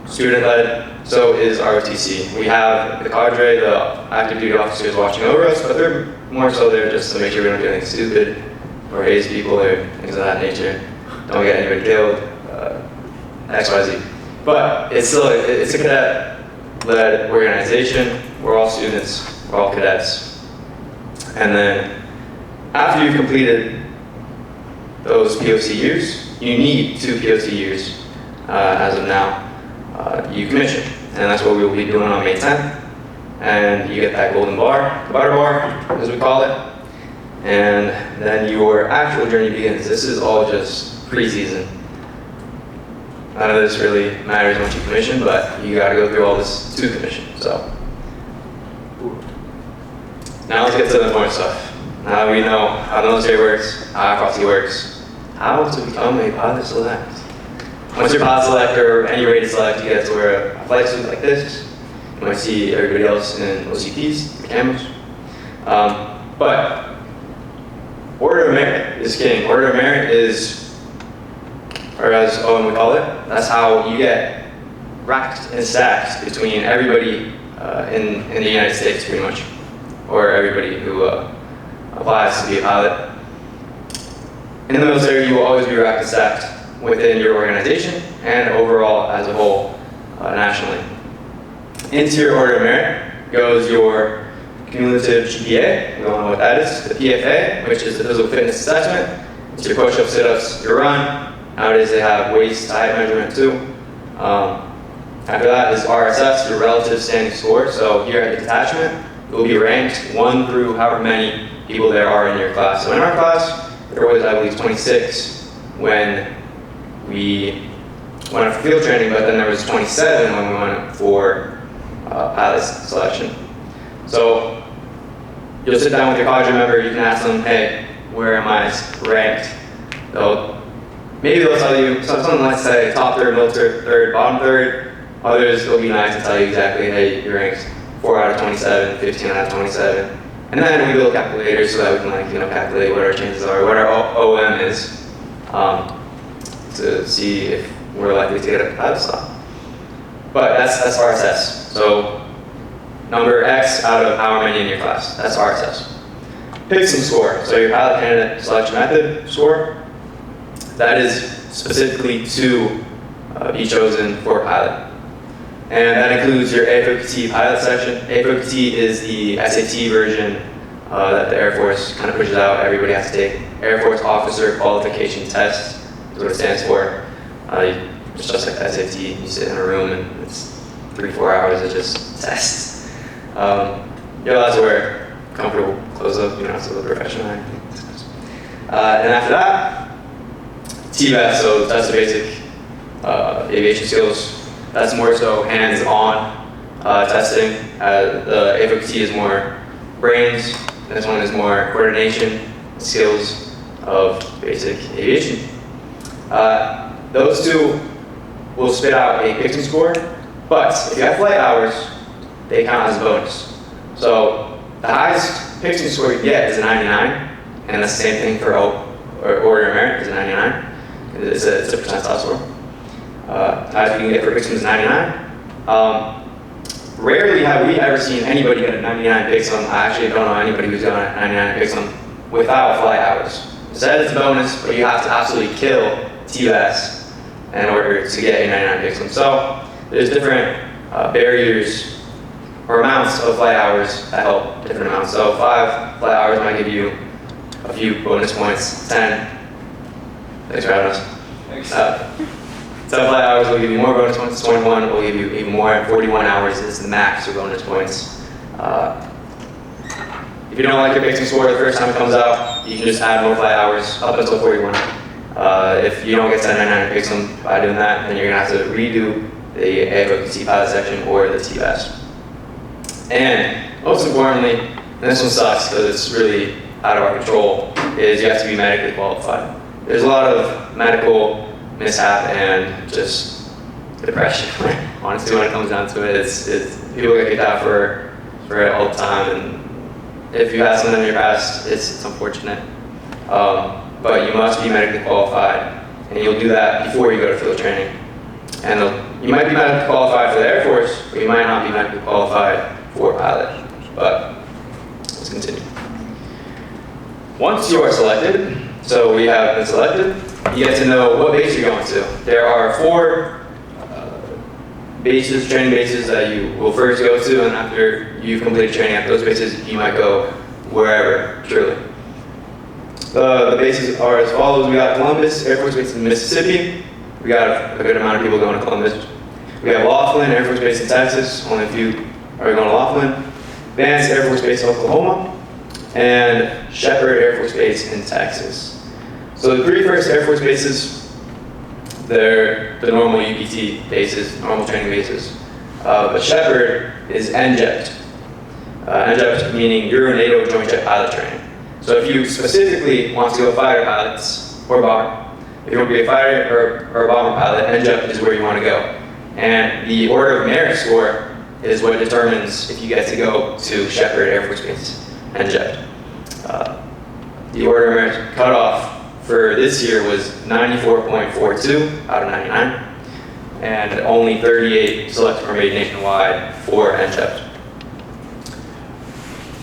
Speaker 4: student-led, so is ROTC. We have the cadre, the active duty officers watching over us, but they're more so there just to make sure we don't do anything stupid or haze people or things of that nature. Don't get anybody killed, XYZ. But it's still, it's a cadet-led organization. We're all students, we're all cadets. And then after you've completed those POC years, you need 2 POC years as of now. You commission, and that's what we will be doing on May 10th. And you get that golden bar, butter bar, as we call it. And then your actual journey begins. This is all just preseason. None of this really matters once you commission, but you got to go through all this to commission. So now let's get to the important stuff. Now we know how the military works, how AFROTC works, how to become a pilot select. Once you're pilot select or any rated select, you get to wear a flight suit like this. You might see everybody else in OCPs, the cameras. But Order of Merit is king. Order of Merit is, or as Owen would call it, that's how you get racked and stacked between everybody in the United States, pretty much, or everybody who applies to be a pilot. In the military, you will always be racked and stacked within your organization and overall as a whole nationally. Into your Order of Merit goes your cumulative GPA, we all know what that is, the PFA, which is the physical fitness assessment. It's your push-ups, sit-ups, your run. Nowadays they have waist height measurement too. After that is RSS, your relative standing score. So here at the detachment, you'll be ranked 1 through however many people there are in your class. So in our class, there was, I believe, 26 when we went for field training, but then there was 27 when we went for pilot selection. So you'll sit down with your college member, you can ask them, hey, where am I ranked? Maybe they'll tell you something like, say, top third, middle third, bottom third. Others will be nice and tell you exactly, hey, you're ranked 4 out of 27, 15 out of 27. And then we build calculators so that we can calculate what our chances are, what our OM is, to see if we're likely to get a pilot slot. But that's RSS. So number X out of however many in your class, that's RSS. PICSM score, so your pilot candidate selection method score, that is specifically to be chosen for pilot. And that includes your AFROTC pilot section. AFROTC is the SAT version that the Air Force kind of pushes out. Everybody has to take Air Force Officer Qualification Test, is what it stands for. It's just like SAT, you sit in a room and it's 3-4 hours of just tests. You're allowed to wear comfortable clothes up, you don't have to look professional or anything. And after that, TBAS, so that's the basic aviation skills. That's more so hands-on testing. The AFROTC is more brains. This one is more coordination, skills of basic aviation. Those two will spit out a PICSM score, but if you have flight hours, they count as a bonus. So the highest PICSM score you get is a 99, and that's the same thing for Order of Merit is a 99. It's a percentile score. The highest you can get for PICSM is 99. Rarely have we ever seen anybody get a 99 PICSM. I actually don't know anybody who's got a 99 PICSM without flight hours. Instead, it's a bonus, but you have to absolutely kill TBAS in order to get a 99 PICSM. So there's different barriers or amounts of flight hours that help different amounts. So 5 flight hours might give you a few bonus points. 10. Thanks for having us. Thanks. 7 flight hours will give you more bonus points. 21 will give you even more, and 41 hours is the max for bonus points. If you don't like your PICSM score the first time it comes out, you can just add more flight hours up until 41. If you don't get to 99 PICSM by doing that, then you're going to have to redo the AFROTC pilot section or the TBAS. And most importantly, and this one sucks because it's really out of our control, is you have to be medically qualified. There's a lot of medical mishap and just depression. Honestly, when it comes down to it, it's people get kicked out for it all the time, and if you have something in your past, it's unfortunate. But you must be medically qualified, and you'll do that before you go to field training. And you might be medically qualified for the Air Force, but you might not be medically qualified for pilot. But let's continue. Once you are selected, so we have been selected, you get to know what base you're going to. There are 4 bases, training bases that you will first go to, and after you've completed training at those bases, you might go wherever, truly. The bases are as follows. We got Columbus Air Force Base in Mississippi. We got a good amount of people going to Columbus. We have Laughlin Air Force Base in Texas. Only a few are going to Laughlin. Vance Air Force Base in Oklahoma. And Shepherd Air Force Base in Texas. So the 3 first Air Force bases, they're the normal UPT bases, normal training bases. But Shepherd is NJET. NJET meaning Euro-NATO Joint Jet Pilot Training. So if you specifically want to go fighter pilots or bomber, if you want to be a fighter or a bomber pilot, NJET is where you want to go. And the order of merit score is what determines if you get to go to Shepherd Air Force Base and jet. The order of merit cutoff for this year was 94.42 out of 99, and only 38 selected were made nationwide for NCHEP.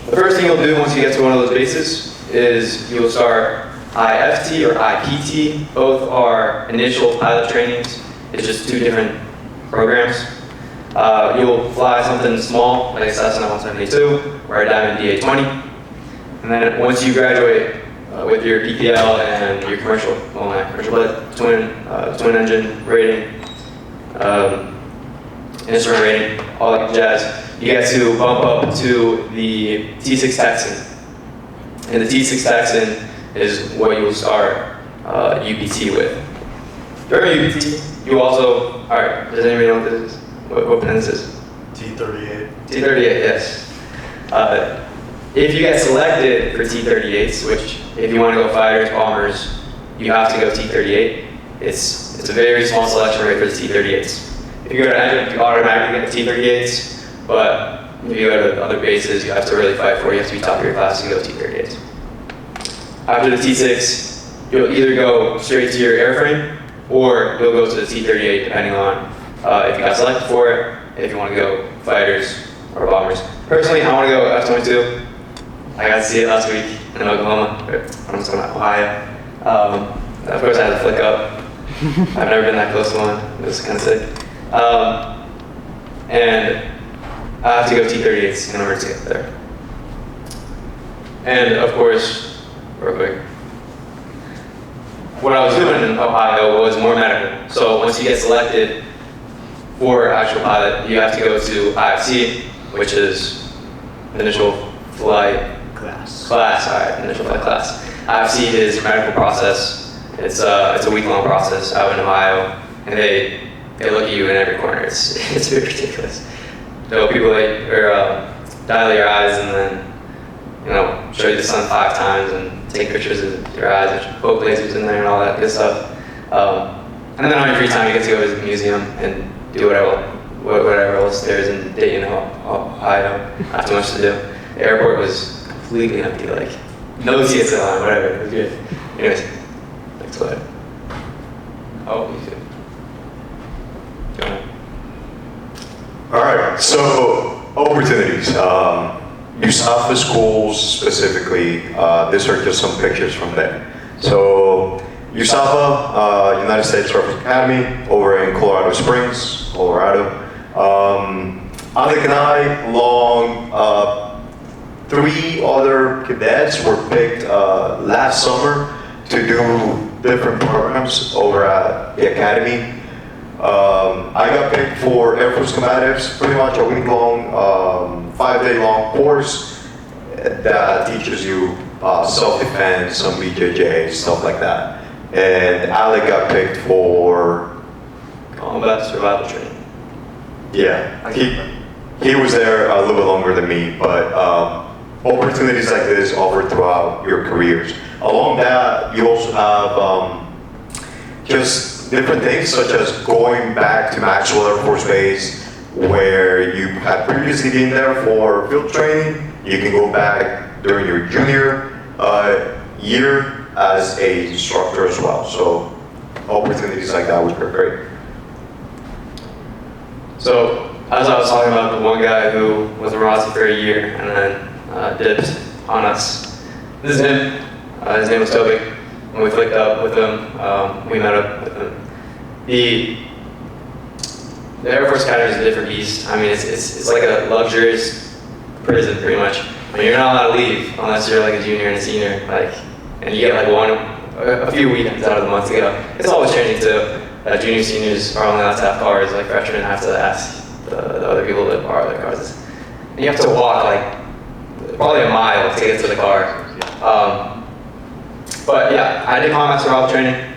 Speaker 4: The first thing you'll do once you get to one of those bases is you'll start IFT or IPT. Both are initial pilot trainings. It's just two different programs. You'll fly something small like a Cessna 172 or a Diamond DA-20. And then once you graduate with your PPL and your commercial, well, not commercial, but twin engine rating, instrument rating, all that jazz, you get to bump up to the T6 Texan. And the T6 Texan is what you will start UPT with. During UPT, you also, all right, does anybody know what this is? What plane this is?
Speaker 2: T-38.
Speaker 4: T-38, yes. If you get selected for T-38s, which if you want to go fighters, bombers, you have to go T-38. It's a very small selection rate for the T-38s. If you go to engine, you automatically get the T-38s, but if you go to other bases, you have to really fight for it. You have to be top of your class to go T-38s. After the T6, you'll either go straight to your airframe, or you'll go to the T-38, depending on if you got selected for it, if you want to go fighters or bombers. Personally, I want to go F-22. I got to see it last week in Oklahoma, I'm from Ohio. Of course, I had to flick up. I've never been that close to one. It was kind of sick. And I have to go T-38s in order to get there. And of course, real quick, what I was doing in Ohio was more medical. So once you get selected for actual pilot, you have to go to IFC, which is initial flight class. All right, initial flight class. IFC is your medical process. It's a week-long process out in Ohio, and they look at you in every corner. It's very ridiculous. So people dilate your eyes and then show you the sun 5 times and take pictures of your eyes, which poke lasers in there and all that good stuff. And then on your free time, you get to go to the museum and do whatever else there is in Dayton, Ohio. Not too much to do. The airport was completely empty, like no TSA line, whatever. It was good. Anyways, next slide. Oh, you should. Go ahead.
Speaker 5: All right, so opportunities. UCF schools specifically, these are just some pictures from there. So UCF, United States Air Force Academy, over in Colorado Springs, Colorado. Alec and I, along 3 other cadets were picked last summer to do different programs over at the Academy. I got picked for Air Force combatives, pretty much a week-long, 5-day-long course that teaches you self-defense, some BJJ, stuff like that. And Alec got picked for
Speaker 4: combat survival training.
Speaker 5: Yeah, he was there a little bit longer than me, but opportunities like this offered throughout your careers. Along that, you also have just different things, such as going back to Maxwell Air Force Base, where you had previously been there for field training. You can go back during your junior year as a instructor as well. So opportunities like that would be great.
Speaker 4: So, as I was talking about the one guy who was in ROTC for a year and then dipped on us. This is him. His name was Toby. When we flicked up with him, we met up with him. The Air Force Academy is a different beast. I mean, it's like a luxurious prison, pretty much. I mean, you're not allowed to leave unless you're like a junior and a senior, and you get like a few weekends out of the month to go. It's always changing too. Junior seniors are only allowed to have cars. Like freshmen have to ask the other people to borrow their cars. And you have to walk like probably a mile to get to the car. But yeah, I did combat survival training.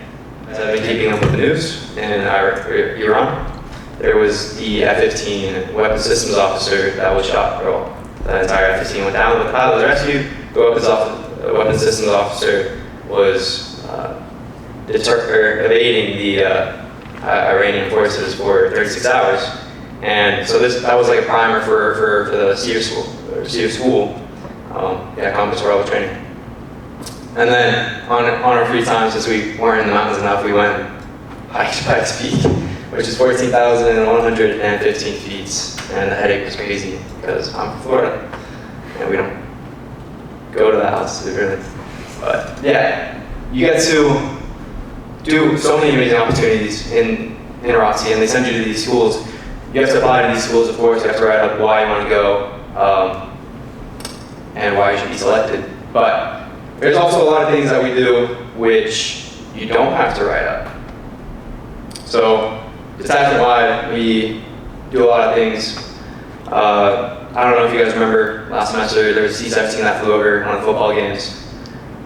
Speaker 4: I've been keeping up with the news in Iran. There was the F-15 weapons systems officer that was shot. The entire F-15 went down, but the pilot was rescued. The weapons systems officer was evading the Iranian forces for 36 hours. And so that was like a primer for the SEER school, combat survival training. And then on our free time, since we weren't in the mountains enough, we went hiked Pikes Peak, which is 14,115 feet. And the headache was crazy because I'm from Florida and we don't go to that altitude really. But yeah, you get to do so many amazing opportunities in ROTC, and they send you to these schools. You have to apply to these schools, of course. You have to write up why you want to go and why you should be selected. But there's also a lot of things that we do which you don't have to write up. So detachment-wide, we do a lot of things. I don't know if you guys remember last semester, there was a C-17 that flew over one of the football games.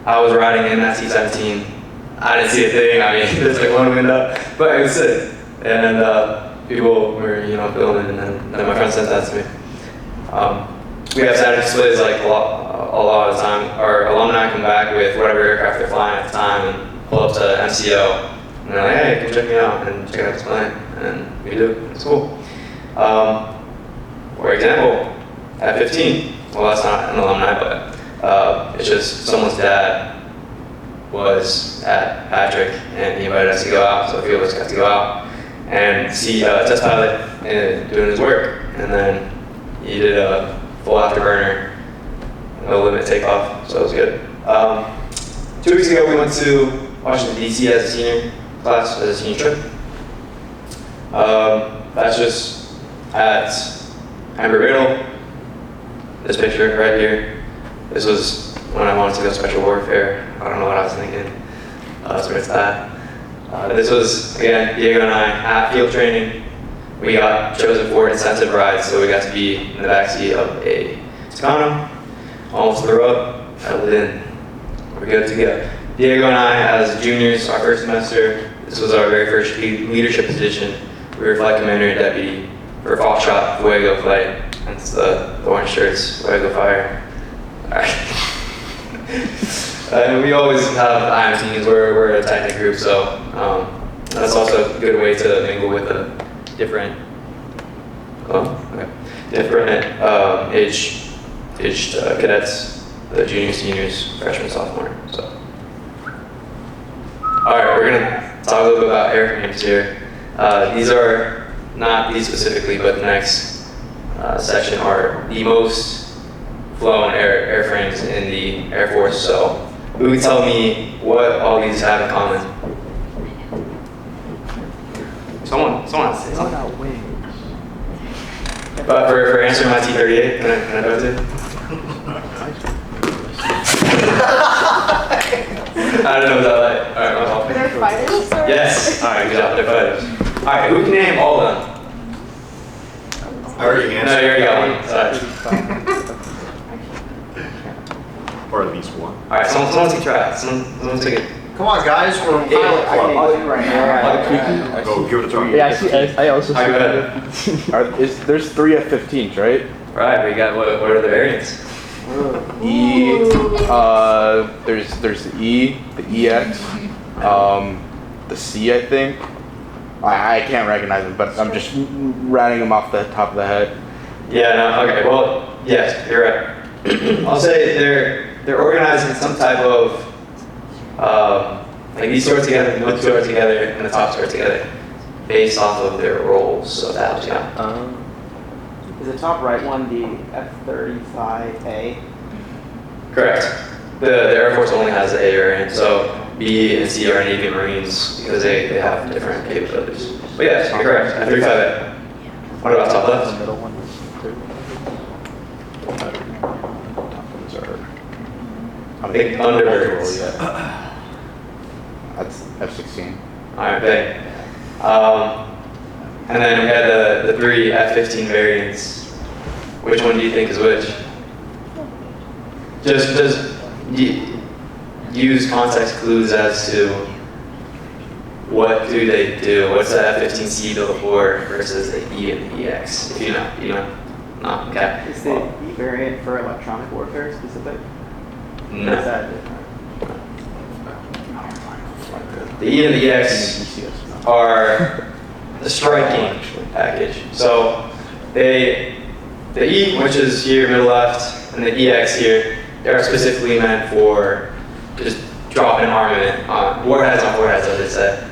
Speaker 4: I was riding in that C-17. I didn't see a thing. I mean, there's like one window, but it was sick. And people were, filming, and then my friend sent that to me. We have Saturday displays like a lot of the time. Our alumni come back with whatever aircraft they're flying at the time and pull up to MCO. And they're like, hey, come check me out and check out this plane. And we do. It's cool. For example, at 15, well, that's not an alumni, but it's just someone's dad was at Patrick, and he invited us to go out, so a few of us got to go out and see a test pilot doing his work. And then he did a full afterburner, no limit takeoff, so it was good. 2 weeks ago, we went to Washington, D.C. as a senior class, as a senior trip. That's just at Embry-Riddle. This picture right here. This was when I wanted to go special warfare. I don't know what I was thinking. So it's that. This was, again, Diego and I at field training. We got chosen for incentive rides, so we got to be in the backseat of a Tucano. Almost threw up, held it in. We're good to go. Diego and I, as juniors, our first semester, this was our very first leadership position. We were flight commander and deputy for Foxtrot Fuego flight. That's the orange shirts, Fuego Fire. Alright. And we always have IM teams where we're a tight-knit group, so that's also a good way to mingle with the different aged cadets, the juniors, seniors, freshmen, sophomore. So, all right, we're gonna talk a little bit about airframes here. These are not these specifically, but the next section are the most flown airframes in the Air Force. So, who can tell me what all these have in common? Someone has to say something. But for answering my T-38, can I do it? I don't know what that like. All right, my fault.
Speaker 6: They're fighters?
Speaker 4: Yes. All right, good job. They're fighters. All right, who can name all of them?
Speaker 2: I already
Speaker 4: No,
Speaker 2: answered.
Speaker 4: you already got one. Sorry.
Speaker 2: Or at least one.
Speaker 4: All right, someone take try. Someone take it.
Speaker 2: Come on, guys, we're in pilot club. Go, give it a try.
Speaker 1: Yeah, I also
Speaker 4: All right, go ahead.
Speaker 1: there's 3 F-15s, right?
Speaker 4: Right, we got what are the variants?
Speaker 1: E, there's the E, the EX, the C, I think. I can't recognize them, but I'm just ratting them off the top of the head.
Speaker 4: Yeah, no, okay, well, yes, you're right. I'll say they're organized in some type of, like these store together, the middle store together, and the top store together, based off of their roles, so that helps you out.
Speaker 7: Is the top right one the F-35A?
Speaker 4: Correct. The Air Force only has the A variant, so B and C are Navy and Marines because they have different capabilities. But yes, you're correct, F-35A. What about top left?
Speaker 1: The middle one is top ones are.
Speaker 4: Big Thunderbirds.
Speaker 1: That's F-16.
Speaker 4: Alright, big. And then we had the 3 F-15 variants. Which one do you think is which? Just use context clues as to what do they do. What's the F-15C built for versus the E and the EX? If you know, No, okay.
Speaker 7: Is the E variant for electronic warfare specific? Or is
Speaker 4: No.
Speaker 7: that different?
Speaker 4: The E and the EX are the striking package. So the E, which is here middle left, and the EX here, they are specifically meant for just dropping armament on warheads, as they say.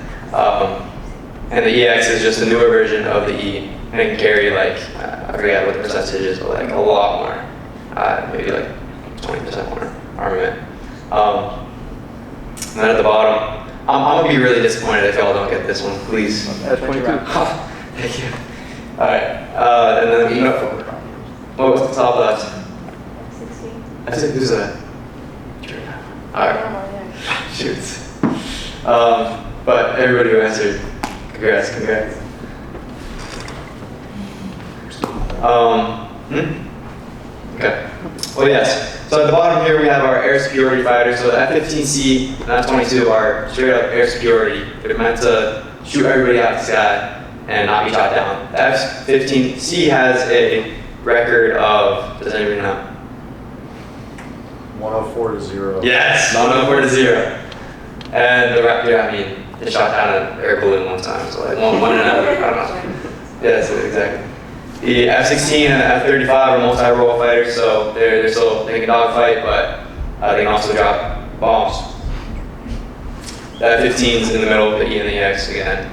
Speaker 4: And the EX is just a newer version of the E, and it can carry like, I forget what the percentage is, but like a lot more, maybe like 20% more armament. And then at the bottom, I'm gonna be really disappointed if y'all don't get this one, please.
Speaker 7: F-22.
Speaker 4: Thank you. All right, and then what was the top left?
Speaker 6: 16.
Speaker 4: I said, who's that? All right. Shoot. But everybody who answered, congrats. Okay. Well, yes. So at the bottom here we have our air superiority fighters. So the F-15C and F-22 are straight up air superiority. They're meant to shoot everybody out of the sky and not be shot down. The F-15C has a record of, does anybody know?
Speaker 2: 104 to 0.
Speaker 4: Yes, 104 to 0. And the they shot down an air balloon one time, so like one and another, I don't know. Yes, exactly. The F-16 and the F-35 are multi-role fighters, so they can dogfight, but they can also drop bombs. The F-15's in the middle, the E and the EX, again,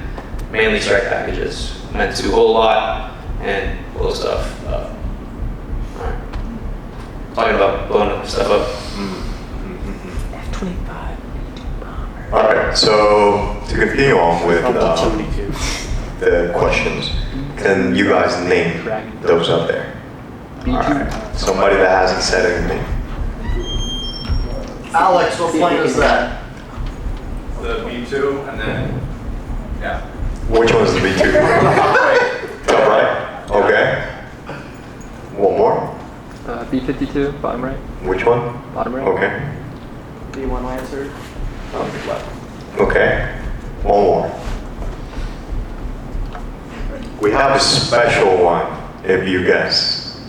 Speaker 4: mainly strike packages, meant to hold a lot and blow stuff up. Alright. Talking about blowing up stuff up.
Speaker 7: F-25.
Speaker 5: All right, so to continue on with the questions, can you guys name those up there? All right, somebody that hasn't said anything.
Speaker 2: Alex, what plane is that?
Speaker 3: The B2, and then, yeah.
Speaker 5: Which one's the B2? Top right? Okay. One more?
Speaker 8: B-52, bottom right.
Speaker 5: Which one?
Speaker 8: Bottom right.
Speaker 5: Okay.
Speaker 7: B-1 Lancer.
Speaker 5: Okay. One more. We have a special one, if you guess.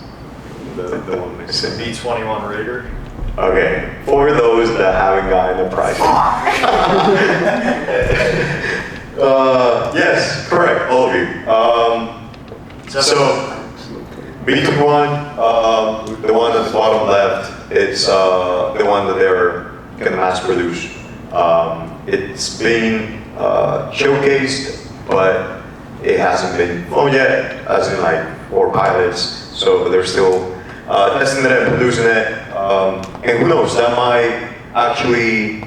Speaker 5: The one missing.
Speaker 2: B-21 Raider.
Speaker 5: Okay, for those that haven't gotten the prize. Yes, correct, all of you. So, B-21, the one at the bottom left, it's the one that they're gonna mass produce. It's been showcased, but it hasn't been flown yet, as in like for pilots. So they're still testing it and producing it. And who knows, that might actually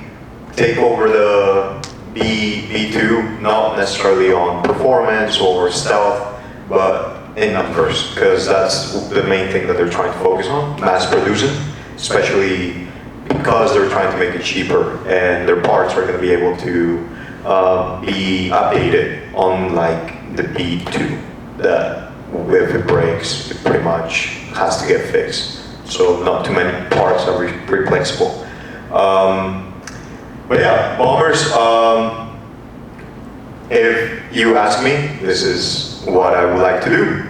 Speaker 5: take over the B2, not necessarily on performance or stealth, but in numbers, because that's the main thing that they're trying to focus on, mass producing, especially because they're trying to make it cheaper and their parts are going to be able to be updated on like the B2, that if it breaks, it pretty much has to get fixed. So not too many parts are replaceable. But yeah, bombers, if you ask me, this is what I would like to do,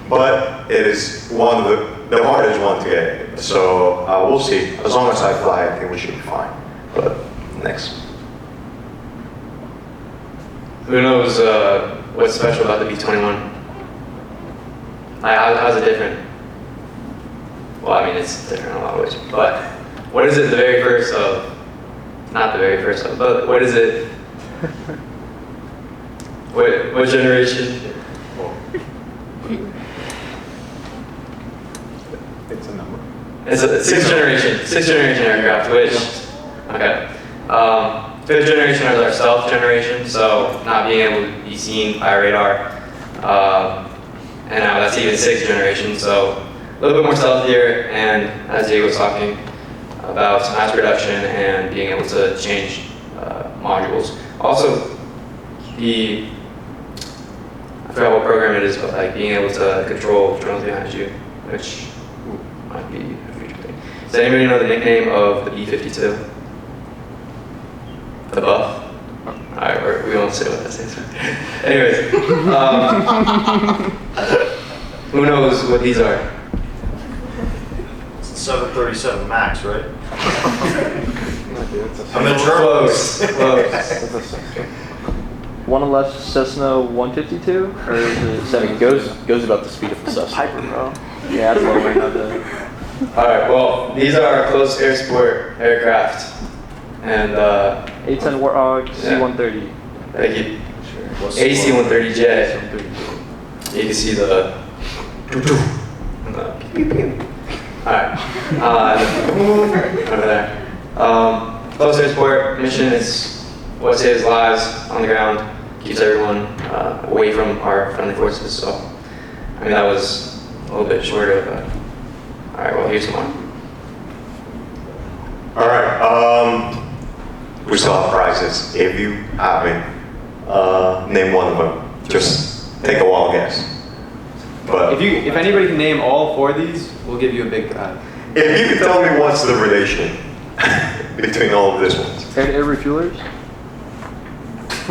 Speaker 5: but it is one of the hardest one to get. So we'll see. As long as I fly, I think we should be fine. But next.
Speaker 4: Who knows what's special about the B-21? How's it different? Well, I mean, it's different in a lot of ways. But what is it the very first of? Not the very first of, but what is it? What generation?
Speaker 1: It's a number.
Speaker 4: It's a sixth generation aircraft, which, okay. Fifth generation is our stealth generation, so not being able to be seen by radar. And now that's even sixth generation, so a little bit more stealthier, and as Diego was talking about mass production and being able to change modules. Also, I forgot what program it is, but like being able to control drones behind you, which might be a future thing. Does anybody know the nickname of the B-52? The Buff? Alright, we won't say what that stands for. Anyways, who knows what these are?
Speaker 2: It's the 737 MAX, right?
Speaker 1: It's a
Speaker 2: I'm in German.
Speaker 4: Close.
Speaker 8: one of less Cessna 152, or is it 70?
Speaker 1: It goes about the speed of the Cessna.
Speaker 7: Piper, bro.
Speaker 8: Yeah, that's lower. Not the.
Speaker 4: All right. Well, these are our close air support aircraft, and
Speaker 8: A-10 Warthog C-130.
Speaker 4: thank you.
Speaker 1: What's-
Speaker 4: AC-130J. You can see the. Alright. Over there. Close air support mission is what saves lives on the ground, keeps everyone away from our friendly forces. So, I mean, that was a little bit shorter, but. Alright, well, here's some more.
Speaker 5: All right. We still have prizes. If you haven't, name one of them. Just take a wild guess. But
Speaker 6: If anybody can name all 4 of these, we'll give you a big prize.
Speaker 5: if you could tell me what's the relation between all of these ones,
Speaker 8: Air refuelers.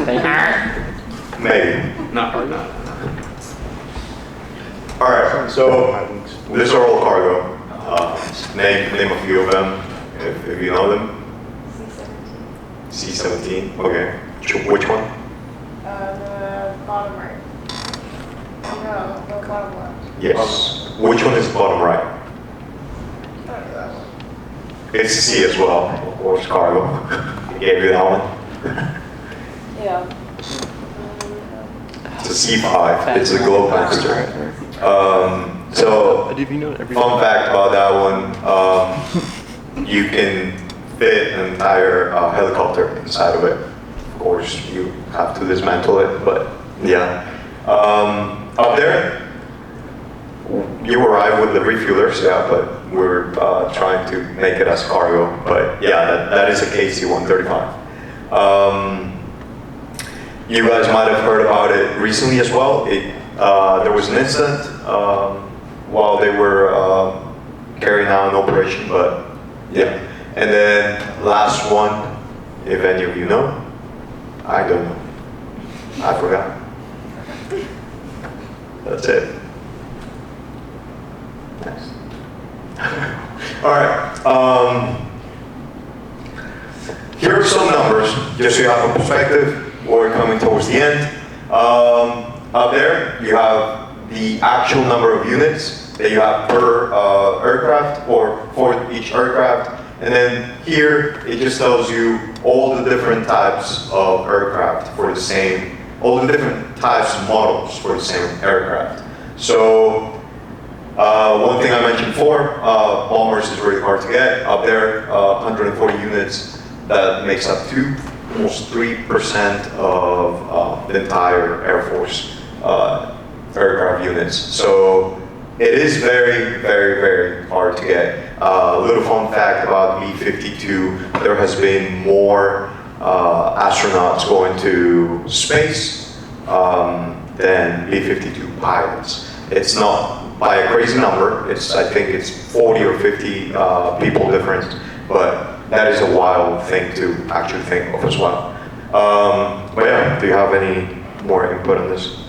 Speaker 8: Thank you.
Speaker 5: maybe.
Speaker 6: Not hard, not.
Speaker 5: All right. So these are all cargo. Name a few of them if you know them. C-17. Okay. Which one?
Speaker 9: The bottom right. No, the bottom left.
Speaker 5: Yes. Which one is bottom right?
Speaker 9: That one.
Speaker 5: It's C as well. Of course, cargo. I gave you that one.
Speaker 9: Yeah.
Speaker 5: It's a C5. It's a globe master. So, fun fact about that one, you can fit an entire helicopter inside of it. Of course, you have to dismantle it, but yeah. Up there, you arrive with the refuelers, yeah, but we're trying to make it as cargo. But yeah, that is a KC-135. You guys might have heard about it recently as well. There was an incident while they were carrying out an operation, but yeah. And then last one, if any of you know, I don't know. I forgot. That's it. Next. All right. Here are some numbers, just so you have a perspective. We're coming towards the end. Up there, you have the actual number of units that you have per aircraft or for each aircraft. And then here, it just tells you all the different types of aircraft for the same, all the different types of models for the same aircraft. So, one thing I mentioned before, bombers is really hard to get. Up there, 140 units, that makes up to almost 3% of the entire Air Force aircraft units. So it is very, very, very hard to get. A little fun fact about B-52, there has been more astronauts going to space than B-52 pilots. It's not by a crazy number. I think it's 40 or 50 people difference, but that is a wild thing to actually think of as well. But yeah, do you have any more input on this?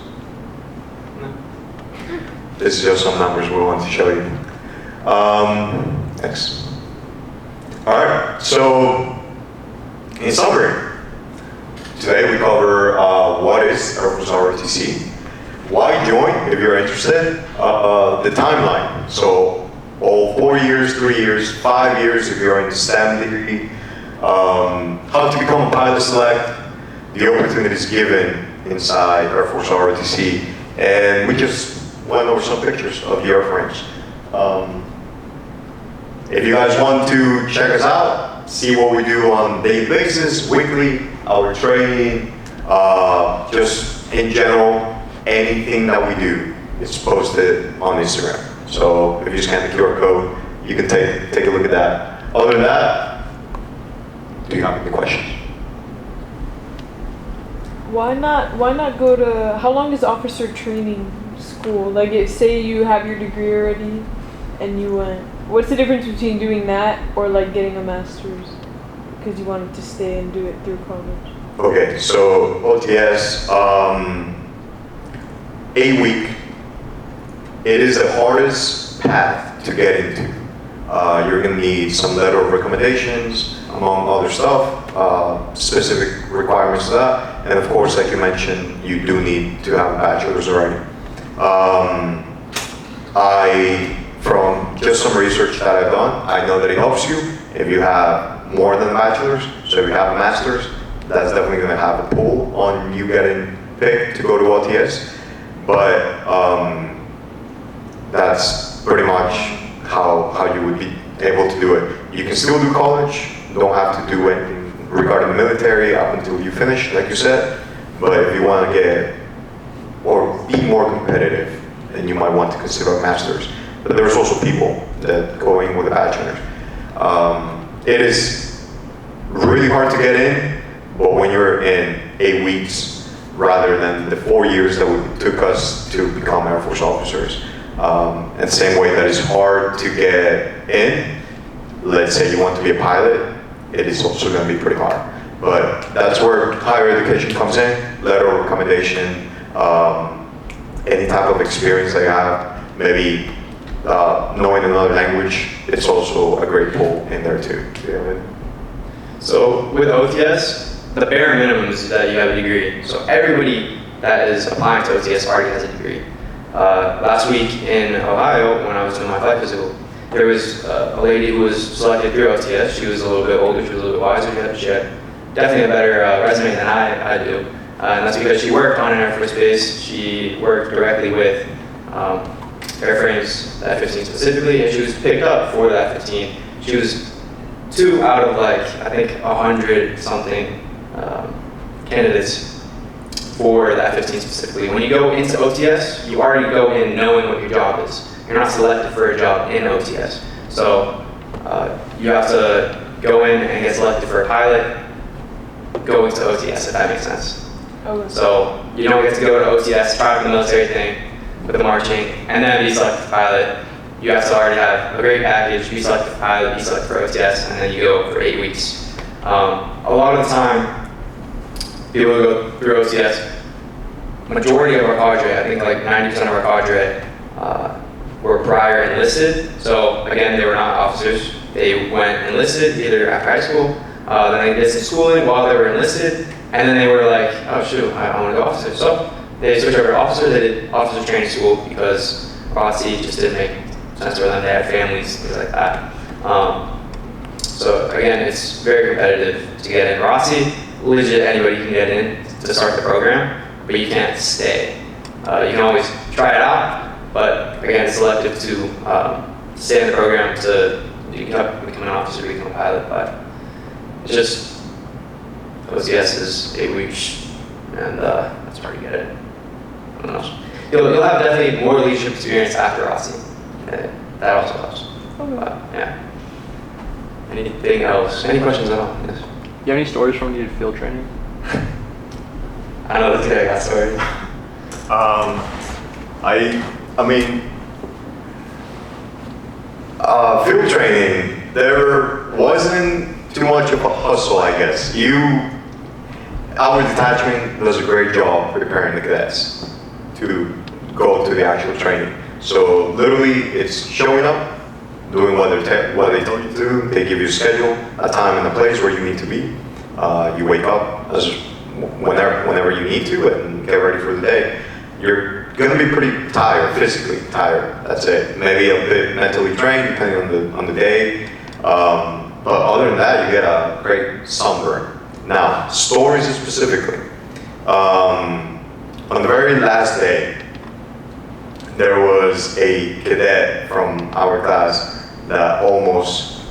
Speaker 5: This is just some numbers we want to show you. Next. All right, so in summary, today we cover what is Air Force ROTC, why join if you're interested, the timeline. So all 4 years, 3 years, 5 years if you're in the STEM degree, how to become a pilot select, the opportunities given inside Air Force ROTC, and we just went over some pictures of the airframes. If you guys want to check us out, see what we do on a daily basis, weekly, our training, just in general, anything that we do is posted on Instagram. So if you scan the QR code, you can take a look at that. Other than that, do you have any questions?
Speaker 9: Why not go to, how long is officer training school? Like, say you have your degree already and you went, what's the difference between doing that or like getting a master's because you wanted to stay and do it through college?
Speaker 5: Okay, so OTS, 8 week. It is the hardest path to get into. You're gonna need some letter of recommendations, among other stuff, specific requirements to that. And of course, like you mentioned, you do need to have a bachelor's already. From just some research that I've done, I know that it helps you if you have more than a bachelor's. So if you have a master's, that's definitely going to have a pull on you getting picked to go to OTS. But that's pretty much how you would be able to do it. You can still do college, don't have to do anything regarding the military up until you finish, like you said. But if you want to get or be more competitive, then you might want to consider a master's. But there's also people that go in with a bachelor's. It is really hard to get in, but when you're in 8 weeks rather than the 4 years that it took us to become Air Force officers, and same way that it's hard to get in, let's say you want to be a pilot, it is also going to be pretty hard. But that's where higher education comes in, letter of recommendation, any type of experience that you have, maybe knowing another language, it's also a great pull in there too.
Speaker 4: So with OTS, the bare minimum is that you have a degree. So everybody that is applying to OTS already has a degree. Last week in Ohio, when I was doing my flight physical, there was a lady who was selected through OTS. She was a little bit older, she was a little bit wiser. She had definitely a better resume than I do. And that's because she worked on an Air Force base. She worked directly with Airframes, the F-15 specifically, and she was picked up for the F-15. She was 2 out of like, I think 100 something candidates for the F-15 specifically. When you go into OTS, you already go in knowing what your job is. You're not selected for a job in OTS. So you have to go in and get selected for a pilot, go into OTS, if that makes sense.
Speaker 9: Okay.
Speaker 4: So you don't get to go to OTS, try out the military thing with the marching, and then be selected for pilot. You have to already have a great package, be selected for pilot, be selected for OTS, and then you go for 8 weeks. A lot of the time, people who go through OTS, majority of our cadre, I think like 90% of our cadre, were prior enlisted. So again, they were not officers. They went enlisted either after high school, then they did some schooling while they were enlisted, and then they were like, oh shoot, I want to go officer. So they switched over to officers. They did officer training school because ROTC just didn't make sense for them. They had families, things like that. So again, it's very competitive to get in ROTC. Legit, anybody can get in to start the program, but you can't stay. You can always try it out, but again, it's selective to stay in the program to become an officer, become a pilot. But it's just OTS is 8 weeks, and that's where you get it. I don't know. You'll have definitely more leadership experience after ROTC. That also helps.
Speaker 9: Okay.
Speaker 4: But, yeah. Anything else? Any questions at all? Yes.
Speaker 8: Do you have any stories from when you did field training?
Speaker 4: I know this guy got stories.
Speaker 5: I mean, field training, there wasn't too much of a hustle, I guess. Our detachment does a great job preparing the cadets to go to the actual training. So literally, it's showing up, doing what they tell you to do. They give you a schedule, a time and a place where you need to be. You wake up whenever you need to and get ready for the day. You're gonna be pretty tired, physically tired. That's it. Maybe a bit mentally drained, depending on the day. But other than that, you get a great sunburn. Now, stories specifically. On the very last day, there was a cadet from our class that almost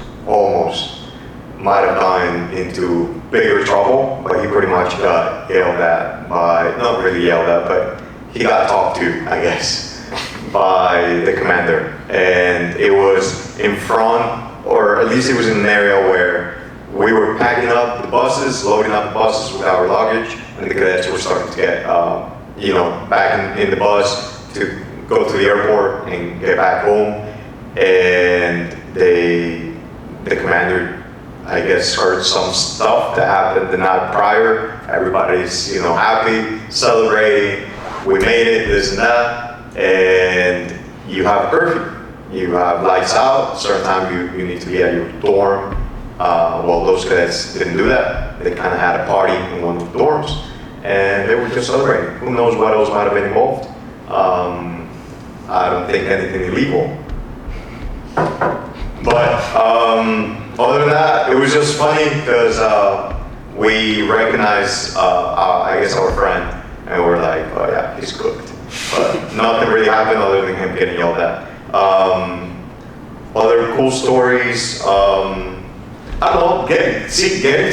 Speaker 5: might have gone into bigger trouble, but he pretty much got yelled at by, not really yelled at, but he got talked to, I guess, by the commander. And it was in front, or at least it was in an area where we were packing up the buses, loading up the buses with our luggage, and the cadets were starting to get, back in the bus to go to the airport and get back home. And the commander, I guess, heard some stuff that happened the night prior. Everybody's, happy, celebrating. We made it, this and that. And you have a curfew. You have lights out. Certain time you need to be at your dorm. Well, those cadets didn't do that. They kind of had a party in one of the dorms, and they were just celebrating. Who knows what else might have been involved? I don't think anything illegal. But other than that, it was just funny because we recognized, I guess, our friend, and we're like, oh yeah, he's cooked. But nothing really happened other than him getting yelled at. Other cool stories, I don't know, getting to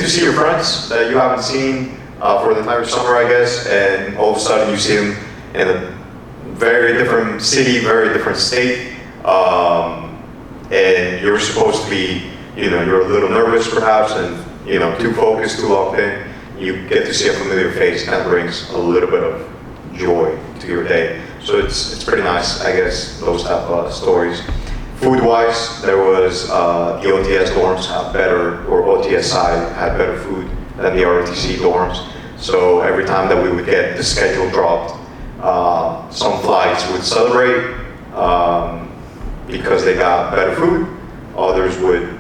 Speaker 5: see your friends that you haven't seen for the entire summer, I guess, and all of a sudden you see them in a very different city, very different state, and you're supposed to be, you're a little nervous perhaps, and too focused, too locked in. You get to see a familiar face, and that brings a little bit of joy to your day. So it's pretty nice, I guess, those type of stories. Food-wise, there was the OTS dorms had better, or OTS side had better food than the ROTC dorms. So every time that we would get the schedule dropped, some flights would celebrate because they got better food. Others would,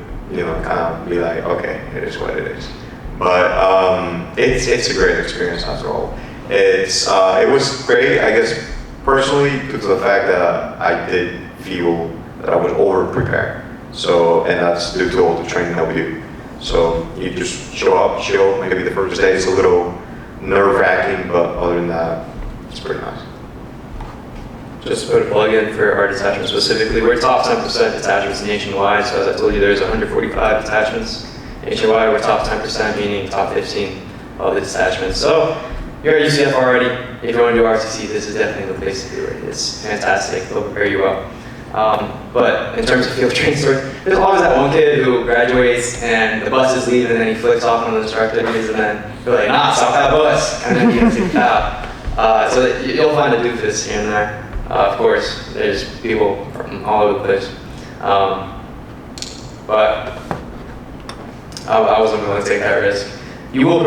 Speaker 5: kind of be like, okay, it is what it is. But it's a great experience after all. It was great, I guess, personally, due to the fact that I did feel that I was over-prepared. So, and that's due to all the training that we do. So you just show up, chill. Maybe the first day is a little nerve-wracking, but other than that, it's pretty nice.
Speaker 4: Just to put a plug in for our detachment specifically, we're top 10% detachments nationwide. So as I told you, there's 145 detachments nationwide. We're top 10%, meaning top 15 of the detachments. So you're at UCF already. If you want to do ROTC, this is definitely the place to do it. It's fantastic. They'll prepare you well. But in terms of field training story, there's always that one kid who graduates and the bus is leaving and then he flicks off on the instructor and then you're like, nah, stop that bus, and then he gets kicked out. So you'll find a doofus here and there. Of course, there's people from all over the place. But I wasn't willing to take that risk. You will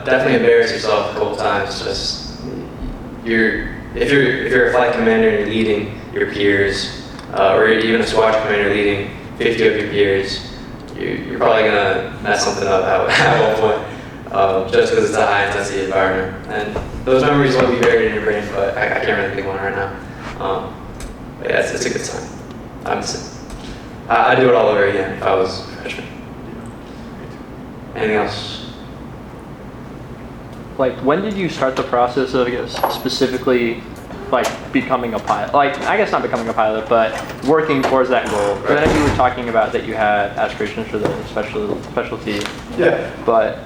Speaker 4: definitely embarrass yourself a couple times. Just if you're a flight commander and you're leading your peers, or even a squadron commander leading 50 of your peers, you're probably gonna mess something up at one point, just because it's a high intensity environment. And those memories will be buried in your brain, but I can't really think of one right now. But yeah, it's a good time. I'd do it all over again if I was a freshman. Anything else?
Speaker 8: Like, when did you start the process of, I guess, specifically, like, becoming a pilot? Like, I guess not becoming a pilot, but working towards that goal. Right. Then you were talking about that you had aspirations for the specialty.
Speaker 3: Yeah.
Speaker 8: But,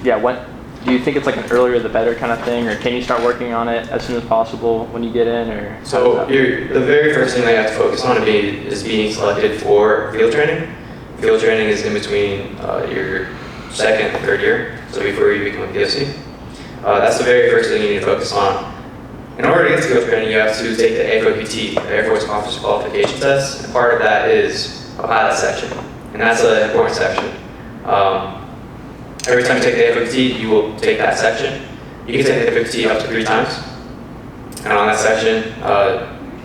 Speaker 8: yeah, when do you think it's like an earlier the better kind of thing, or can you start working on it as soon as possible when you get in, or?
Speaker 4: So the very first thing that you have to focus on is being selected for field training. Field training is in between your second and third year, so before you become a POC. That's the very first thing you need to focus on. In order to get to field training, you have to take the AFROTC, the Air Force Officer Qualification Test, and part of that is a pilot section, and that's an important section. Every time you take the AFROTC, you will take that section. You can take the AFROTC up to 3 times, and on that section,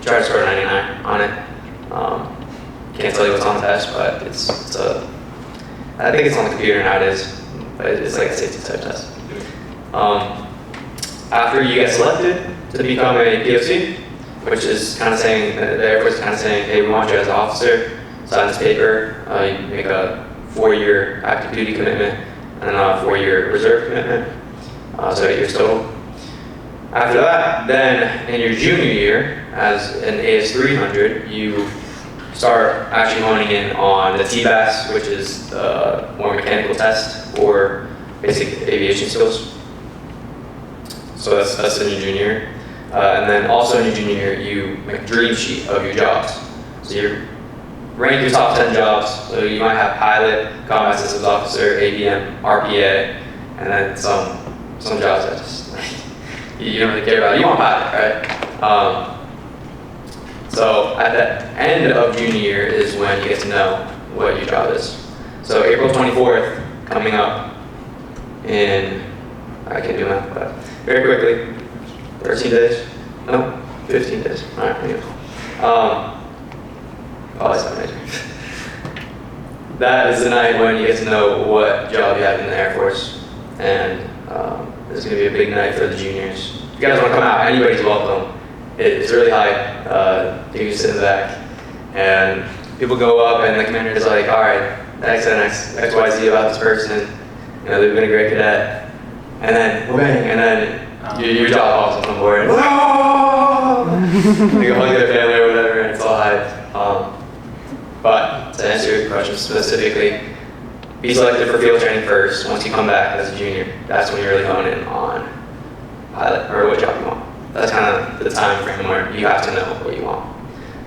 Speaker 4: try to score 99 on it. Can't tell you what's on the test, but I think it's on the computer nowadays, but it's like a safety type test. After you get selected to become a POC, which is kind of saying, the Air Force is kind of saying, hey, we want you as an officer, sign this paper, you make a 4-year active duty commitment, and then a 4-year reserve commitment, so 8 years total. After that, then in your junior year, as an AS300, you start actually honing in on the TBAS, which is the more mechanical test for basic aviation skills. So that's in your junior year. And then also in your junior year, you make a dream sheet of your jobs. So you rank your top 10 jobs. So you might have pilot, combat systems officer, ABM, RPA, and then some jobs that just you don't really care about. You want pilot, right? So at the end of junior year is when you get to know what your job is. So April 24th, coming up in, I can't do math, but very quickly, 13 days? No, 15 days. All right, anyway. Oh, that's not major. that is the night when you get to know what job you have in the Air Force, and it's going to be a big night for the juniors. If you guys want to come out, anybody's welcome. It's really hype. You can sit in the back, and people go up, and the commander is like, all right, X and X, Y, Z about this person. You know, they've been a great cadet. And then, bang, and then your job falls on board. And, they go hug their family or whatever, and it's all hype. But to answer your question specifically, be selected for field training first. Once you come back as a junior, that's when you're really going in on pilot or what job you want. That's kind of the time frame where you have to know what you want.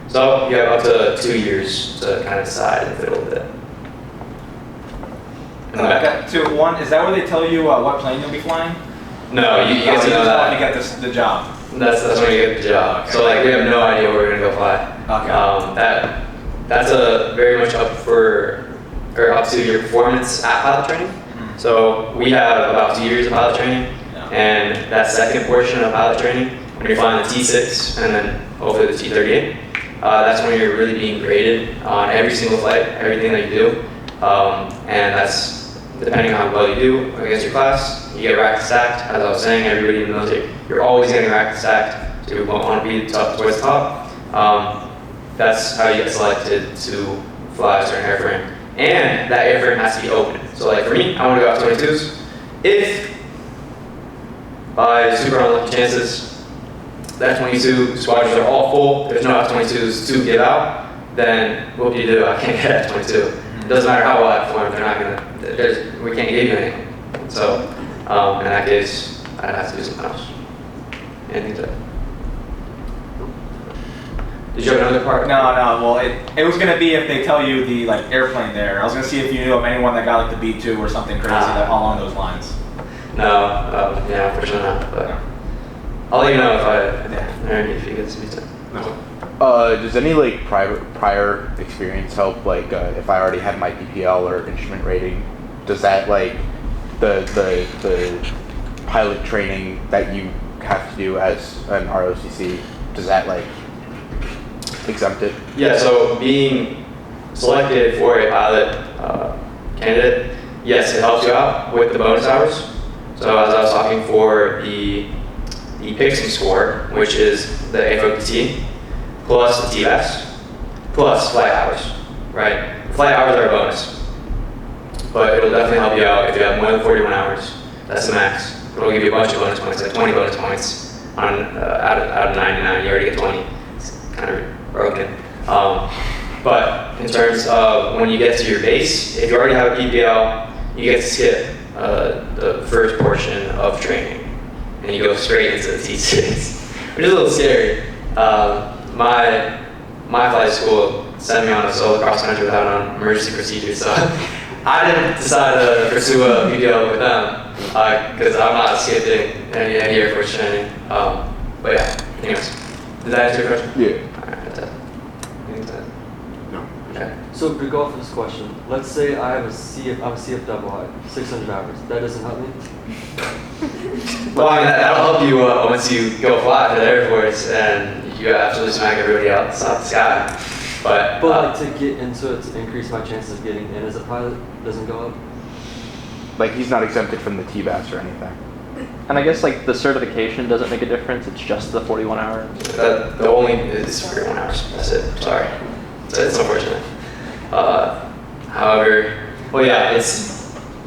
Speaker 4: So you have up to 2 years to kind of decide and fiddle with it.
Speaker 10: Okay, 2, 1, is that where they tell you what plane you'll be flying?
Speaker 4: No, you get to know that.
Speaker 10: You get the job.
Speaker 4: That's when you get the job. Okay. So like we have no idea where we're gonna go fly.
Speaker 10: Okay.
Speaker 4: That's a very much up to your performance at pilot training.
Speaker 10: Mm-hmm.
Speaker 4: So we have about 2 years of pilot training, and that second portion of pilot training, when you're flying the T6 and then hopefully the T38, that's when you're really being graded on every single flight, everything that you do, and that's depending on how well you do against your class. You get racked and stacked. As I was saying, everybody in the military, you're always getting racked and stacked, so you won't want to be towards the top. That's how you get selected to fly a certain airframe. And that airframe has to be open. So like for me, I want to go out 22s. If by super unlucky chances, that 22 squadrons are all full, there's no F-22s to give out, then what do you do? I can't get F-22. It doesn't matter how well I perform, they're not gonna, we can't give you anything. So in that case, I'd have to do something else. Anything to Did you have another part?
Speaker 10: No. Well, it was gonna be if they tell you the like airplane there. I was gonna see if you knew of anyone that got like the B2 or something crazy that along those lines.
Speaker 4: No, yeah, for sure not. But I'll let you know if you get to B2.
Speaker 10: No.
Speaker 1: Does any like prior experience help? Like if I already had my PPL or instrument rating, does that like the pilot training that you have to do as an ROTC, does that like exempt it?
Speaker 4: Yeah, so being selected for a pilot candidate, yes, it helps you out with the bonus hours. So as I was talking for the Pixie score, which is the AFROTC, plus the TBAS, plus flight hours, right? Flight hours are a bonus, but it'll definitely help you out if you have more than 41 hours. That's the max. It'll give you a bunch of bonus points, like 20 bonus points on out of 99. You already get 20. It's kind of broken. But in terms of when you get to your base, if you already have a PPL, you get to skip the first portion of training, and you go straight into the T6, which is a little scary. My flight school sent me on a solo cross country without an emergency procedure, so I didn't decide to pursue a PPL with them because I'm not skipping any Air Force training. But yeah, anyways, does that answer your question?
Speaker 1: Yeah.
Speaker 4: All right, that's it. Anything to add?
Speaker 1: No.
Speaker 4: Okay.
Speaker 11: So to go off of this question, let's say I'm a CF double I, 600 hours. That doesn't help me?
Speaker 4: Well, I mean, that'll help you once you go fly for the Air Force and you absolutely smack everybody else out the sky. But
Speaker 11: like to get into it to increase my chances of getting in as a pilot doesn't go up?
Speaker 1: Like he's not exempted from the TBAS or anything.
Speaker 8: And I guess like the certification doesn't make a difference. It's just the 41 hours.
Speaker 4: the only is 41 hours. That's it. Sorry. It's unfortunate. However, well, yeah, it's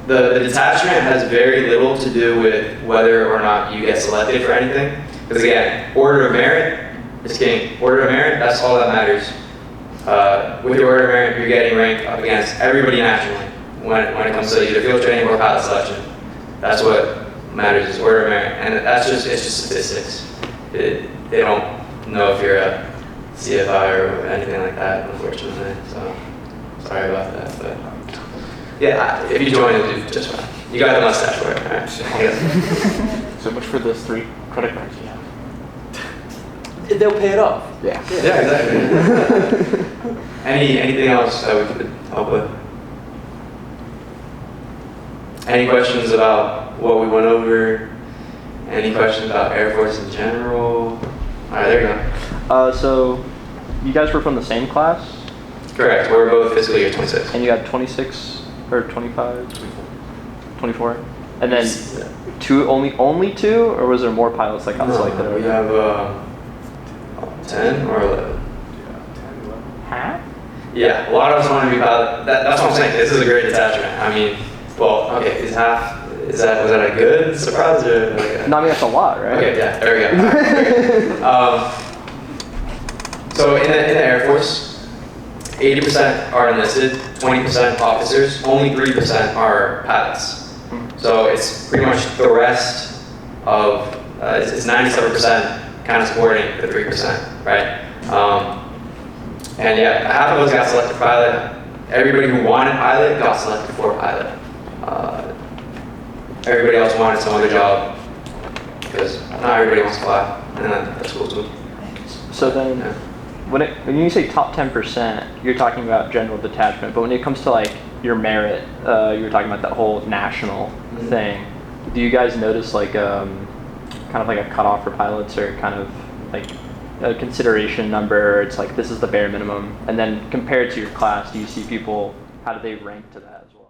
Speaker 4: the detachment has very little to do with whether or not you get selected for anything. Because again, order of merit is king. Order of merit, that's all that matters. With your order of merit, you're getting ranked up against everybody nationally when it comes to either field training or pilot selection. That's what matters is order of merit, and it's just statistics. They don't know if you're a CFI or anything like that, unfortunately. So sorry about that, but yeah, if you join, you'll do just fine. You got the mustache for it, all right?
Speaker 1: So much for those 3 credit cards you have.
Speaker 11: They'll pay it off.
Speaker 1: Yeah.
Speaker 4: Yeah, exactly. Anything else that we could help with? Any questions about what we went over? Any questions about Air Force in general? All right, there you go.
Speaker 8: So you guys were from the same class?
Speaker 4: Correct. We're both fiscal year 26.
Speaker 8: And you had 26 or 25? 24. And then two, only two, or was there more pilots that got selected?
Speaker 4: We have 10 or 11.
Speaker 8: Huh?
Speaker 4: Yeah, a lot of us want to be pilot. That's what I'm saying. This is a great detachment. I mean, well, okay, was that a good surprise or like
Speaker 8: No, I mean that's a lot, right?
Speaker 4: Okay, yeah, there we go. So in the Air Force, 80% are enlisted, 20% officers, only 3% are pilots. So it's pretty much the rest of, it's 97% kind of supporting the 3%, right? And yeah, half of us got selected for pilot. Everybody who wanted pilot got selected for pilot. Everybody else wanted some other job because not everybody wants to fly, and that's cool too.
Speaker 8: So then,
Speaker 4: Yeah.
Speaker 8: when you say top 10%, you're talking about general detachment, but when it comes to like your merit, you were talking about that whole national thing. Do you guys notice like kind of like a cutoff for pilots, or kind of like a consideration number? It's like this is the bare minimum, and then compared to your class, do you see people, how do they rank to that as well?